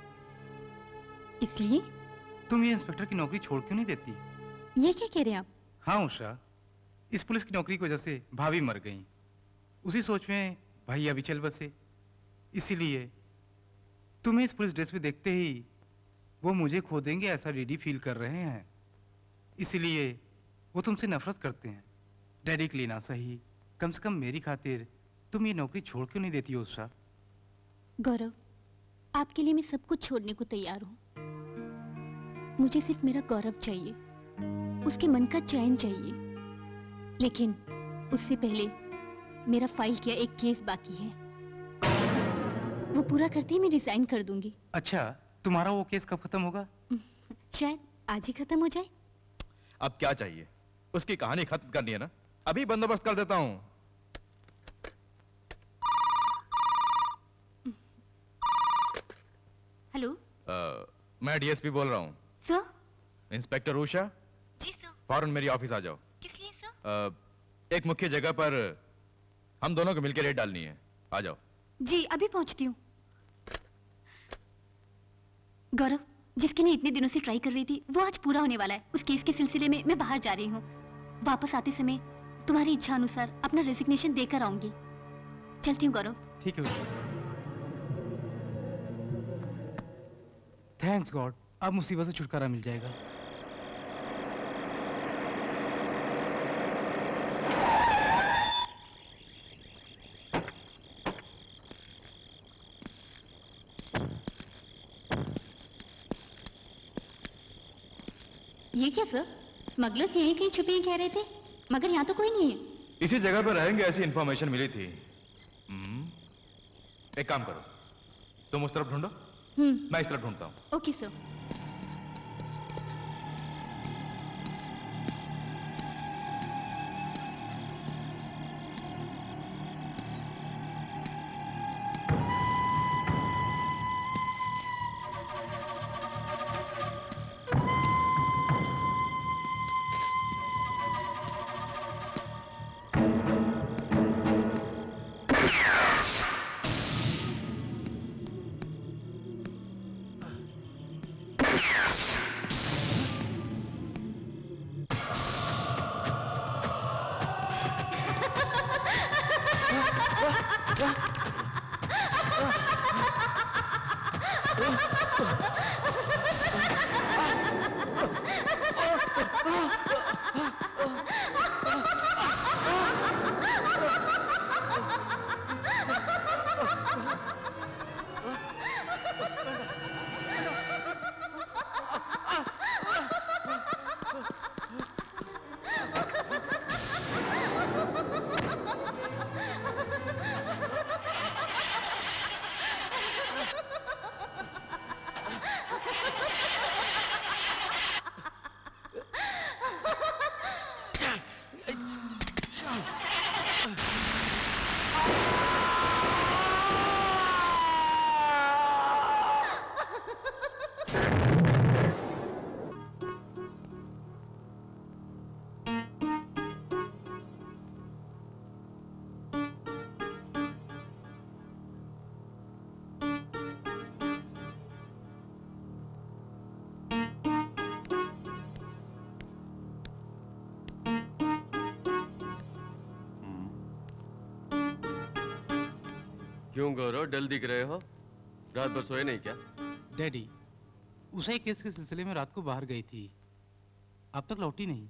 इसलिए तुम ये इंस्पेक्टर की नौकरी छोड़ क्यों नहीं देती? ये क्या कह रहे हैं आप? हाँ उषा, इस पुलिस की नौकरी की वजह से भाभी मर गई। उसी सोच में भैया भी चल बसे। इसीलिए तुम्हें इस पुलिस ड्रेस में देखते ही वो मुझे खो देंगे ऐसा डैडी फील कर रहे हैं। इसीलिए वो तुमसे नफरत करते हैं। डैडी के लिए ना सही, कम से कम मेरी खातिर तुम ये नौकरी छोड़ क्यों नहीं देती हो उषा? गौरव, आपके लिए मैं सब कुछ छोड़ने को तैयार हूँ। मुझे सिर्फ मेरा गौरव चाहिए, उसके मन का चैन चाहिए। लेकिन उससे पहले मेरा फाइल किया एक केस बाकी है, वो पूरा करते ही मैं रिजाइन कर दूंगी। अच्छा, तुम्हारा वो केस कब खत्म होगा? शायद आज ही खत्म हो जाए। अब क्या चाहिए? उसकी कहानी खत्म करनी है ना, अभी बंदोबस्त कर देता हूँ। हेलो, मैं डीएसपी बोल रहा हूँ। सर? इंस्पेक्टर उषा, जी सर। फौरन मेरी ऑफिस आ जाओ। किस लिए सर? एक मुख्य जगह पर हम दोनों को मिलकर रेड डालनी है, आ जाओ। जी अभी पहुंचती हूँ। गौरव, जिसके लिए इतने दिनों से ट्राई कर रही थी वो आज पूरा होने वाला है। उस केस के सिलसिले में मैं बाहर जा रही हूँ। वापस आते समय तुम्हारी इच्छा अनुसार अपना रेजिग्नेशन देकर आऊंगी। चलती हूँ गौरव। ठीक है उषा। थैंक्स गॉड, अब मुसीबत से छुटकारा मिल जाएगा। ये क्या सर? स्मगलर्स यहीं कहीं छुपे हैं कह रहे थे, मगर यहाँ तो कोई नहीं है। इसी जगह पर रहेंगे ऐसी इंफॉर्मेशन मिली थी। एक काम करो, तुम उस तरफ ढूंढो, मैं इस तरफ ढूंढता हूँ। Okay sir. क्यों गौरव, डल दिख रहे हो? रात भर सोए नहीं क्या? डैडी, उषा केस के सिलसिले में रात को बाहर गई थी, अब तक लौटी नहीं।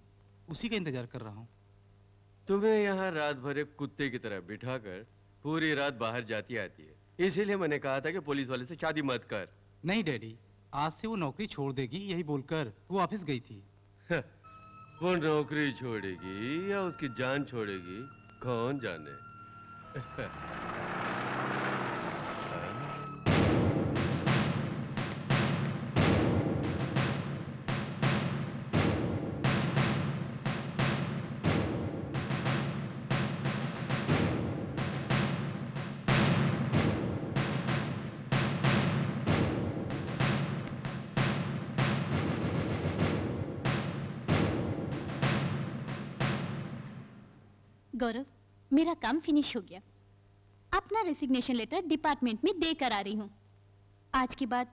उसी का इंतजार कर रहा हूँ। तुम्हें यहाँ रात भर एक कुत्ते की तरह बिठाकर पूरी रात बाहर जाती आती है, इसीलिए मैंने कहा था कि पुलिस वाले से शादी मत कर। नहीं डैडी, आज से वो नौकरी छोड़ देगी, यही बोलकर वो ऑफिस गई थी। वो नौकरी छोड़ेगी या उसकी जान छोड़ेगी, कौन जाने। गौरव, मेरा काम फिनिश हो गया। अपना रेसिग्नेशन लेटर डिपार्टमेंट में दे कर आ रही हूँ। आज के बाद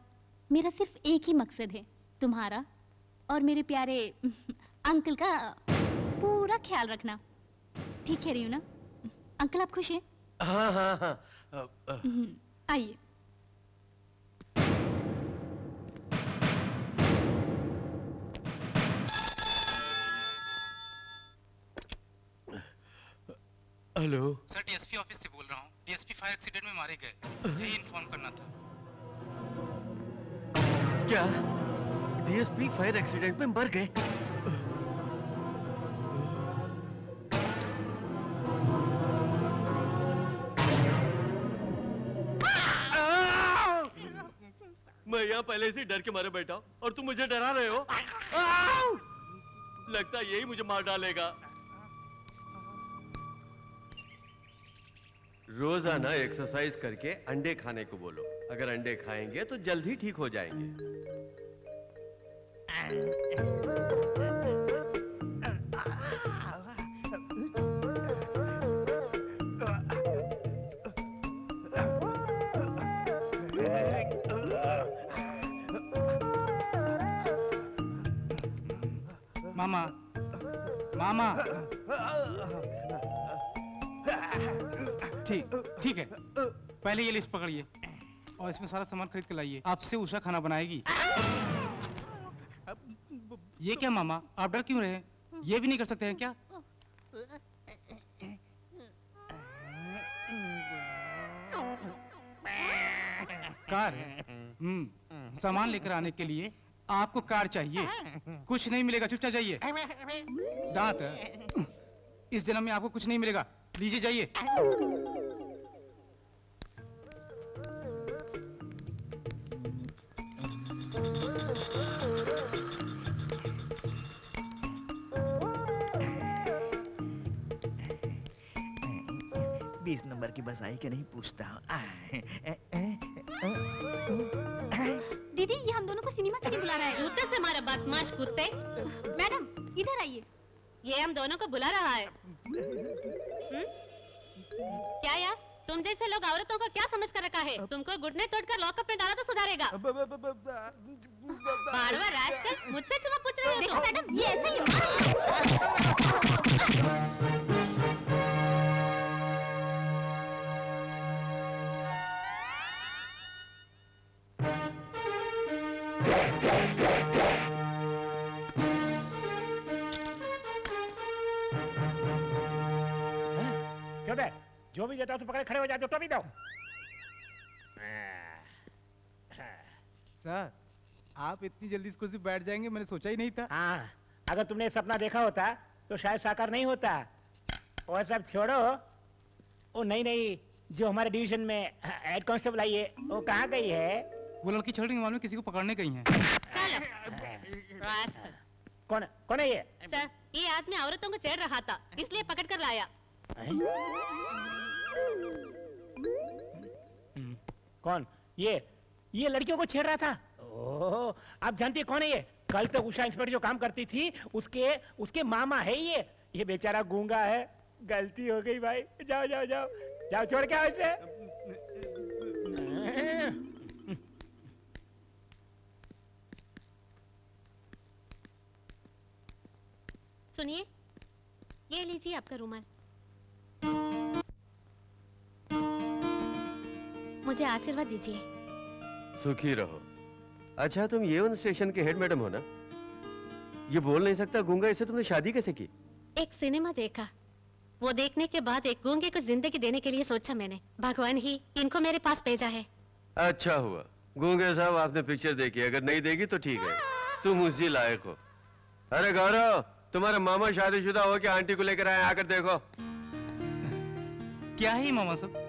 मेरा सिर्फ एक ही मकसद है, तुम्हारा और मेरे प्यारे अंकल का पूरा ख्याल रखना। ठीक कह रही हूँ ना? अंकल आप खुश हैं? हाँ हाँ हाँ। आइए। हेलो सर, डीएसपी ऑफिस से बोल रहा हूँ। डीएसपी फायर एक्सीडेंट में मारे गए, यही इन्फॉर्म करना था। क्या डीएसपी फायर एक्सीडेंट में मर गए? मैं यहाँ पहले से डर के मारे बैठा हूँ और तुम मुझे डरा रहे हो। लगता है यही मुझे मार डालेगा। रोजाना एक्सरसाइज करके अंडे खाने को बोलो। अगर अंडे खाएंगे तो जल्द ही ठीक हो जाएंगे। मामा, मामा। ठीक है, पहले ये लिस्ट पकड़िए और इसमें सारा सामान खरीद के लाइए। आपसे उषा खाना बनाएगी। ये क्या मामा, आप डर क्यों रहे? ये भी नहीं कर सकते हैं क्या? कार है। सामान लेकर आने के लिए आपको कार चाहिए। कुछ नहीं मिलेगा, चुपचाप जाइए। दांत है। इस जन्म में आपको कुछ नहीं मिलेगा, लीजिए जाइए। बीस नंबर की बस आई कि नहीं पूछता हूँ। दीदी, ये हम दोनों को सिनेमा के लिए बुला रहा है। जूते से मारे बदमाश कुत्ते। मैडम, इधर आइए। ये हम दोनों को बुला रहा है। क्या यार, तुम जैसे लोग औरतों को क्या समझ कर रखा है? तुमको घुटने तोड़कर लॉकअप में डाला तो सुधारेगा। बाड़वा रास्कल, मुझसे चुमा पूछ रहे हो? देखो मैडम, ये ऐसा ही क्यों बे? जो भी देता हूँ तो पकड़े खड़े हो जाते हो, तो भी दो। सर, आप इतनी जल्दी इस कुर्सी पे बैठ जाएंगे, मैंने सोचा ही नहीं था। हाँ, अगर तुमने ये सपना देखा होता तो शायद साकार नहीं होता। और सब छोड़ो, वो नहीं जो हमारे डिवीजन में हेड कांस्टेबल आई है, वो कहाँ गई है? वो लड़की छड़ रही मालूम है, किसी को पकड़ने गई है। चलो। रास्कल। कौन है ये? सर, ये आदमी औरतों को छेड़ रहा था, इसलिए पकड़ कर लाया। कौन? ये लड़कियों को छेड़ रहा था। ओह, आप जानती है कौन है ये? कल तक उषा इंस्पेक्टर जो काम करती थी, उसके मामा है ये। ये बेचारा गूंगा है। गलती हो गई भाई। जाओ छोड़ के आओ इसे। सुनिए, ये लीजिए आपका रुमाल। मुझे आशीर्वाद दीजिए। सुखी रहो। अच्छा तुम ये स्टेशन के हेड मैडम हो ना? ये बोल नहीं सकता गूंगा, इससे तुमने शादी कैसे की? एक सिनेमा देखा, वो देखने के बाद एक गूंगे को जिंदगी देने के लिए सोचा मैंने। भगवान ही इनको मेरे पास भेजा है। अच्छा हुआ गूंगे साहब आपने पिक्चर देखी, अगर नहीं देखी तो ठीक है, तुम उसी लायक हो। अरे गौरव, तुम्हारा मामा शादीशुदा हो क्या? आंटी को लेकर आए, आकर देखो। क्या है मामा साहब?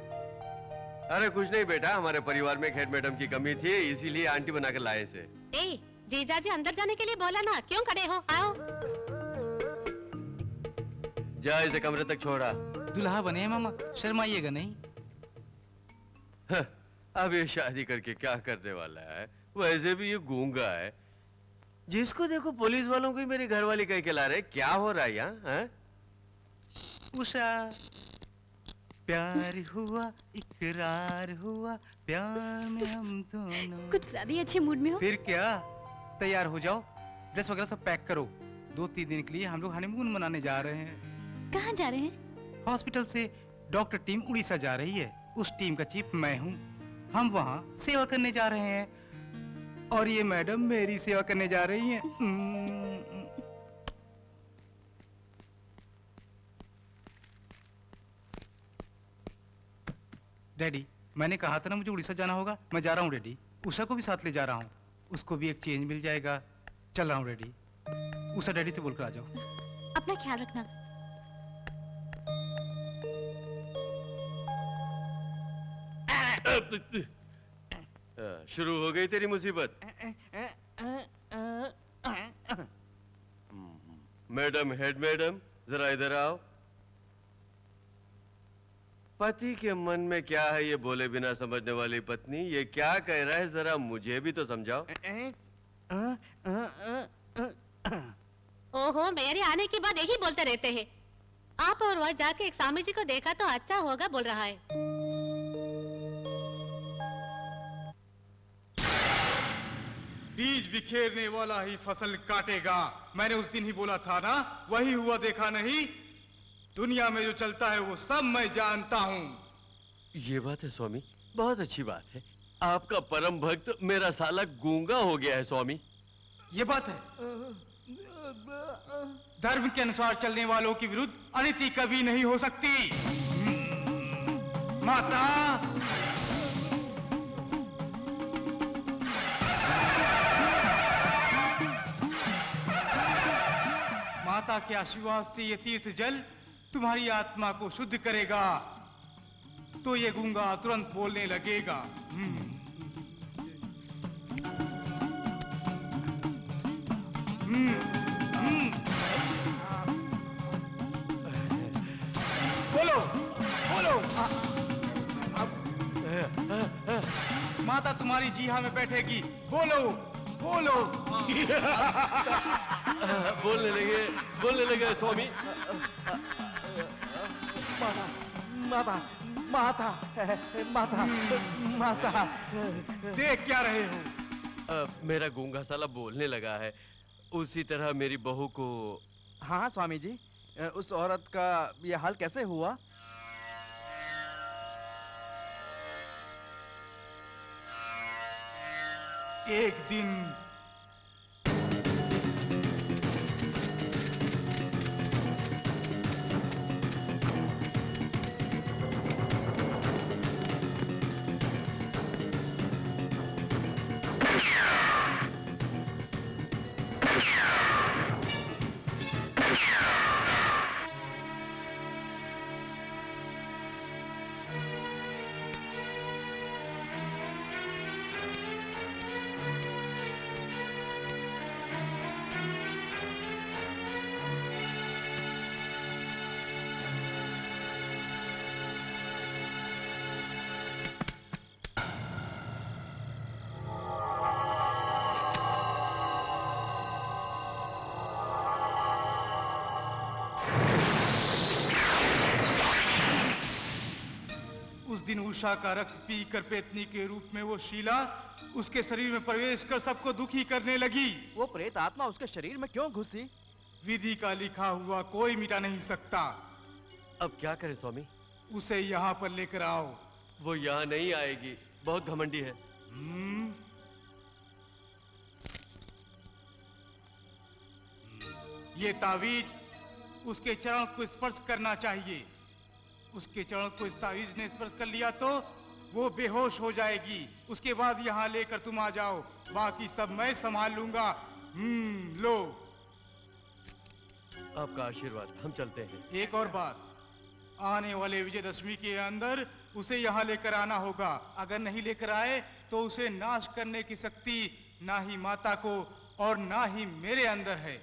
अरे कुछ नहीं बेटा, हमारे परिवार में एक हेड मैडम की कमी थी, इसीलिए आंटी बनाकर लाए से। ए, जीजाजी अंदर जाने के लिए बोला ना, क्यों खड़े हो? आओ। जा इसे कमरे तक छोड़ा। दुल्हा बने हैं मामा, शर्माइएगा नहीं। अब ये शादी करके क्या करने वाला है? वैसे भी ये गूंगा है, जिसको देखो पुलिस वालों को ही मेरी घरवाली कह के ला रहे। क्या हो रहा है यहाँ? उषा, प्यार हुआ, इकरार हुआ, प्यार में हम दोनों। कुछ ज्यादा ही अच्छे मूड में हो। फिर क्या, तैयार हो जाओ, ड्रेस वगैरह सब पैक करो। 2-3 दिन के लिए हम लोग हनीमून मनाने जा रहे हैं। कहाँ जा रहे हैं? हॉस्पिटल से डॉक्टर टीम उड़ीसा जा रही है, उस टीम का चीफ मैं हूँ। हम वहाँ सेवा करने जा रहे हैं और ये मैडम मेरी सेवा करने जा रही हैं। डैडी, मैंने कहा था ना मुझे उड़ीसा जाना होगा, मैं जा रहा हूँ डैडी। उषा को भी साथ ले जा रहा हूँ, उसको भी एक चेंज मिल जाएगा। चल रहा हूँ डैडी। उषा डैडी से बोलकर आ जाओ। अपना ख्याल रखना। शुरू हो गई तेरी मुसीबत। मैडम, हेड मैडम, जरा इधर आओ। पति के मन में क्या है ये बोले बिना समझने वाली पत्नी, ये क्या कह रहा है जरा मुझे भी तो समझाओ। ओहो, मेरे आने के बाद यही बोलते रहते हैं। आप और वह जाके एक स्वामी जी को देखा तो अच्छा होगा बोल रहा है। बीज बिखेरने वाला ही फसल काटेगा, मैंने उस दिन ही बोला था ना। वही हुआ, देखा नहीं? दुनिया में जो चलता है वो सब मैं जानता हूँ। ये बात है स्वामी, बहुत अच्छी बात है। आपका परम भक्त मेरा साला गूंगा हो गया है स्वामी। ये बात है, धर्म के अनुसार चलने वालों के विरुद्ध अनीति कभी नहीं हो सकती। माता, माता के आशीर्वाद से ये तीर्थ जल तुम्हारी आत्मा को शुद्ध करेगा, तो ये गूंगा तुरंत बोलने लगेगा। बोलो, बोलो। माता तुम्हारी जीहा में बैठेगी, बोलो, बोलो। बोलने लगे स्वामी। माता, माता, माता, माता। देख क्या रहे हो? मेरा गूंगा साला बोलने लगा है, उसी तरह मेरी बहू को। हाँ स्वामी जी, उस औरत का ये हाल कैसे हुआ? एक दिन उषा का रक्त पीकर पेतनी के रूप में वो शीला उसके शरीर में प्रवेश कर सबको दुखी करने लगी। वो प्रेत आत्मा उसके शरीर में क्यों घुसी? विधि का लिखा हुआ कोई मिटा नहीं सकता। अब क्या करें स्वामी? उसे यहाँ पर लेकर आओ। वो यहाँ नहीं आएगी, बहुत घमंडी है। ये तावीज उसके चरण को स्पर्श करना चाहिए। उसके चरण को इस तावीज ने स्पर्श कर लिया तो वो बेहोश हो जाएगी। उसके बाद यहाँ लेकर तुम आ जाओ, बाकी सब मैं संभाल लूंगा। लो। आपका आशीर्वाद। हम चलते हैं। एक और बात, आने वाले विजयदशमी के अंदर उसे यहाँ लेकर आना होगा। अगर नहीं लेकर आए तो उसे नाश करने की शक्ति ना ही माता को और ना ही मेरे अंदर है।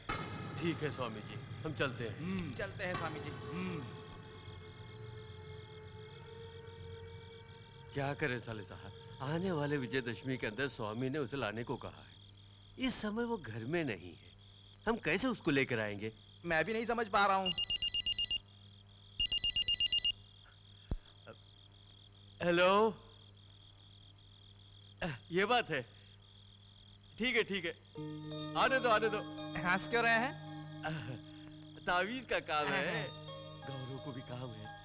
ठीक है स्वामी जी, हम चलते हैं। चलते हैं स्वामी जी। क्या करें साले साहब, आने वाले विजयदशमी के अंदर स्वामी ने उसे लाने को कहा है। इस समय वो घर में नहीं है, हम कैसे उसको लेकर आएंगे? मैं भी नहीं समझ पा रहा हूँ। हेलो, ये बात है। ठीक है ठीक है, आने दो आने दो। हंस क्यों रहे हैं? तावीज का काम है, गौरव को भी काम है।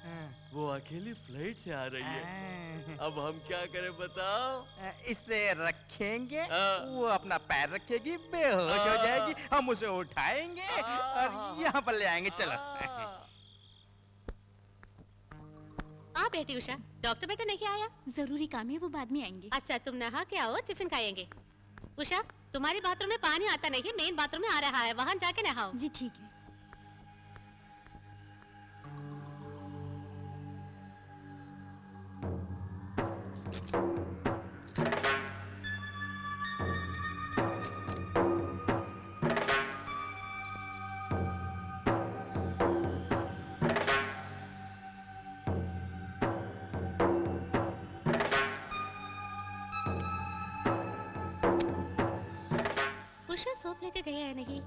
वो अकेली फ्लाइट से आ रही है, अब हम क्या करें बताओ? इसे रखेंगे, हाँ। वो अपना पैर रखेगी, बेहोश हो जाएगी, हम उसे उठाएंगे और यहाँ पर ले आएंगे। चलो। आ बेटी उषा, डॉक्टर बेटा नहीं आया? जरूरी काम है, वो बाद में आएंगे। अच्छा तुम नहा के आओ, टिफिन खाएंगे। उषा, तुम्हारे बाथरूम में पानी आता नहीं है, मेन बाथरूम में आ रहा है, वहां जाके नहाओ। जी ठीक है। उषा सोप लेके गया है नहीं,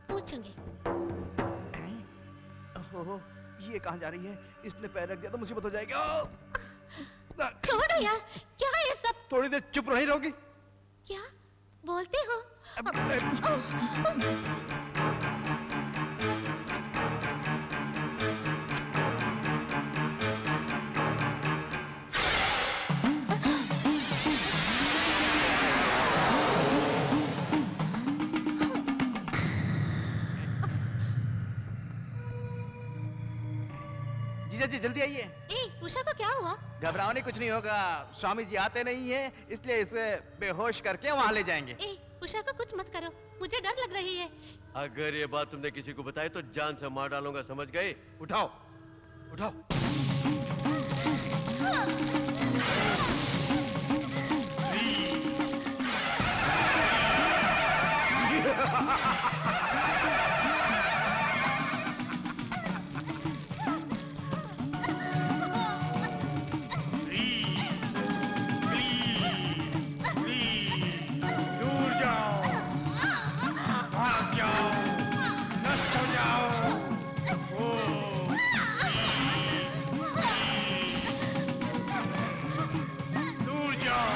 पूछूंगी। ओहो, ये कहाँ जा रही है? इसने पैर रख दिया तो मुसीबत हो जाएगी। छोड़ो यार, क्या है ये सब? थोड़ी देर चुप नहीं रहोगी? क्या बोलते हो? जीजा जी जल्दी आइए। ए, उषा को क्या हुआ? घबराओ नहीं, कुछ नहीं होगा। स्वामी जी आते नहीं है, इसलिए इसे बेहोश करके वहाँ ले जाएंगे। ए, उषा को कुछ मत करो, मुझे डर लग रही है। अगर ये बात तुमने किसी को बताई तो जान से मार डालूंगा, समझ गए? उठाओ उठाओ। दूर जाओ, भाग जाओ, नष्ट हो जाओ। दूर जाओ,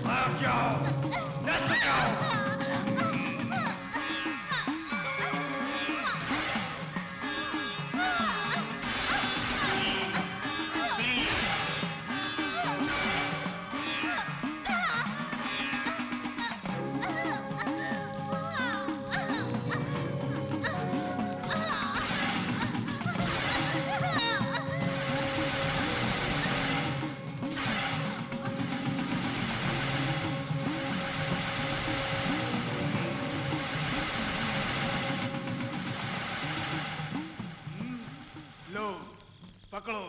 भाग जाओ, नष्ट हो जाओ। लो, पकड़ो।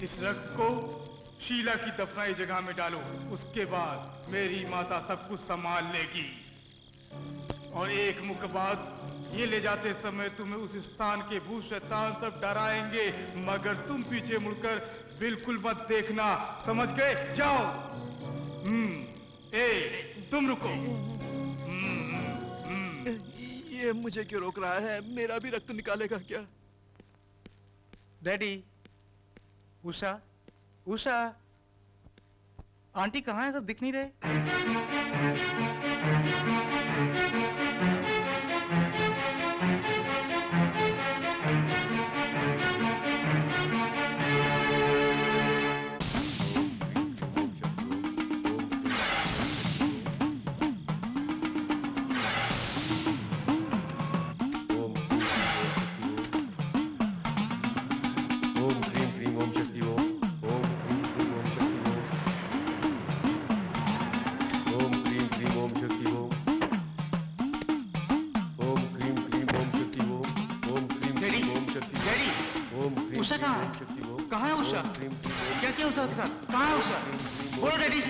इस रक्त को शीला की दफनाई जगह में डालो। उसके बाद मेरी माता सब कुछ संभाल लेगी। और एक मुख बाद ये ले जाते समय तुम्हें उस स्थान के भूत शैतान सब डराएंगे, मगर तुम पीछे मुड़कर बिल्कुल मत देखना, समझ गए? जाओ। ए, तुम रुको। ये मुझे क्यों रोक रहा है? मेरा भी रक्त निकालेगा क्या? डैडी, उषा, उषा, आंटी कहाँ है? सब दिख नहीं रहे। ओम क्रीम क्रीम ओम शक्ति ओम ओम क्रीम क्रीम ओम शक्ति ओम ओम क्रीम क्रीम ओम शक्ति ओम ओम क्रीम क्रीम ओम शक्ति ओम ओम क्रीम क्रीम ओम शक्ति डैडी ओम क्रीम उषा क्रीम कहाँ ओम शक्ति ओम कहाँ है उषा ओम क्रीम क्रीम ओम क्या किया उषा के साथ कहाँ है उषा बोलो डैडी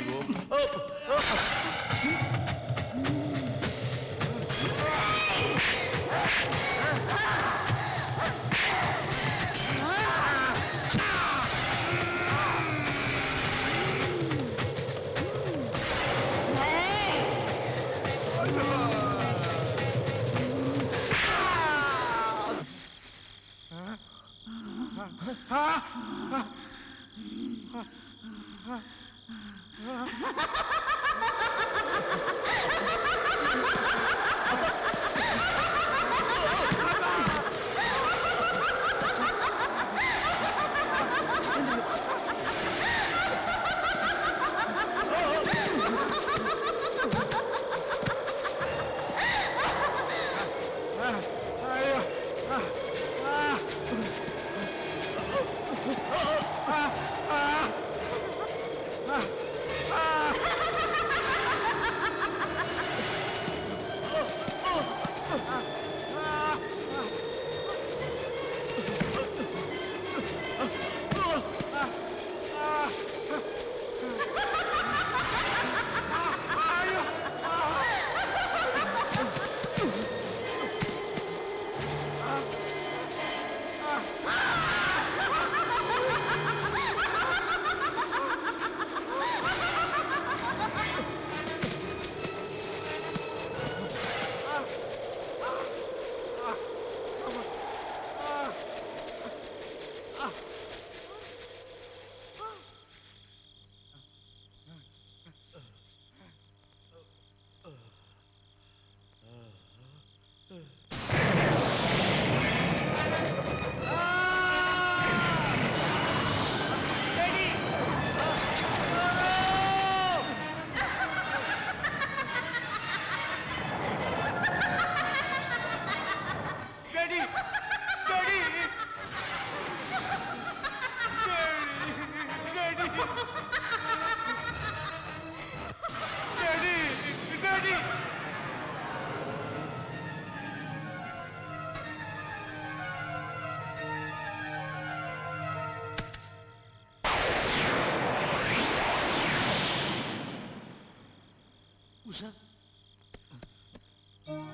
उषा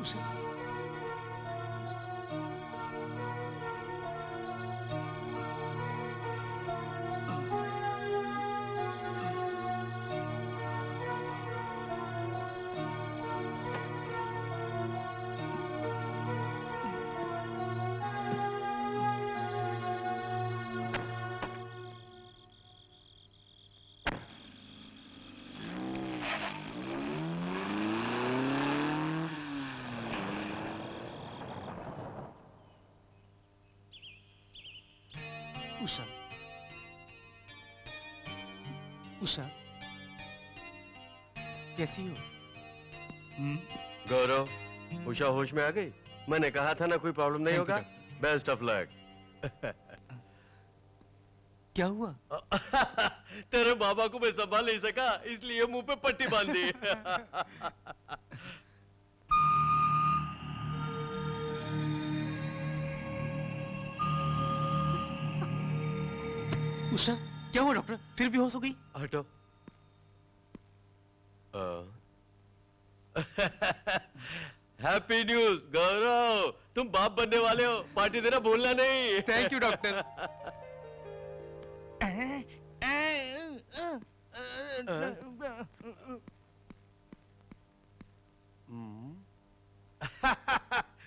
उषा उषा उषा कैसी हो गौरव उषा होश में आ गई मैंने कहा था ना कोई प्रॉब्लम नहीं Thank you, होगा बेस्ट ऑफ लक क्या हुआ तेरे बाबा को मैं संभाल नहीं सका इसलिए मुंह पे पट्टी बांध दी उषा क्या हुआ डॉक्टर फिर बेहोश हो गई हटो हैप्पी न्यूज गौरव तुम बाप बनने वाले हो पार्टी देना भूलना नहीं थैंक यू डॉक्टर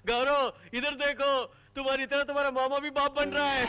गौरव इधर देखो तुम्हारी तरह तुम्हारा मामा भी बाप बन रहा है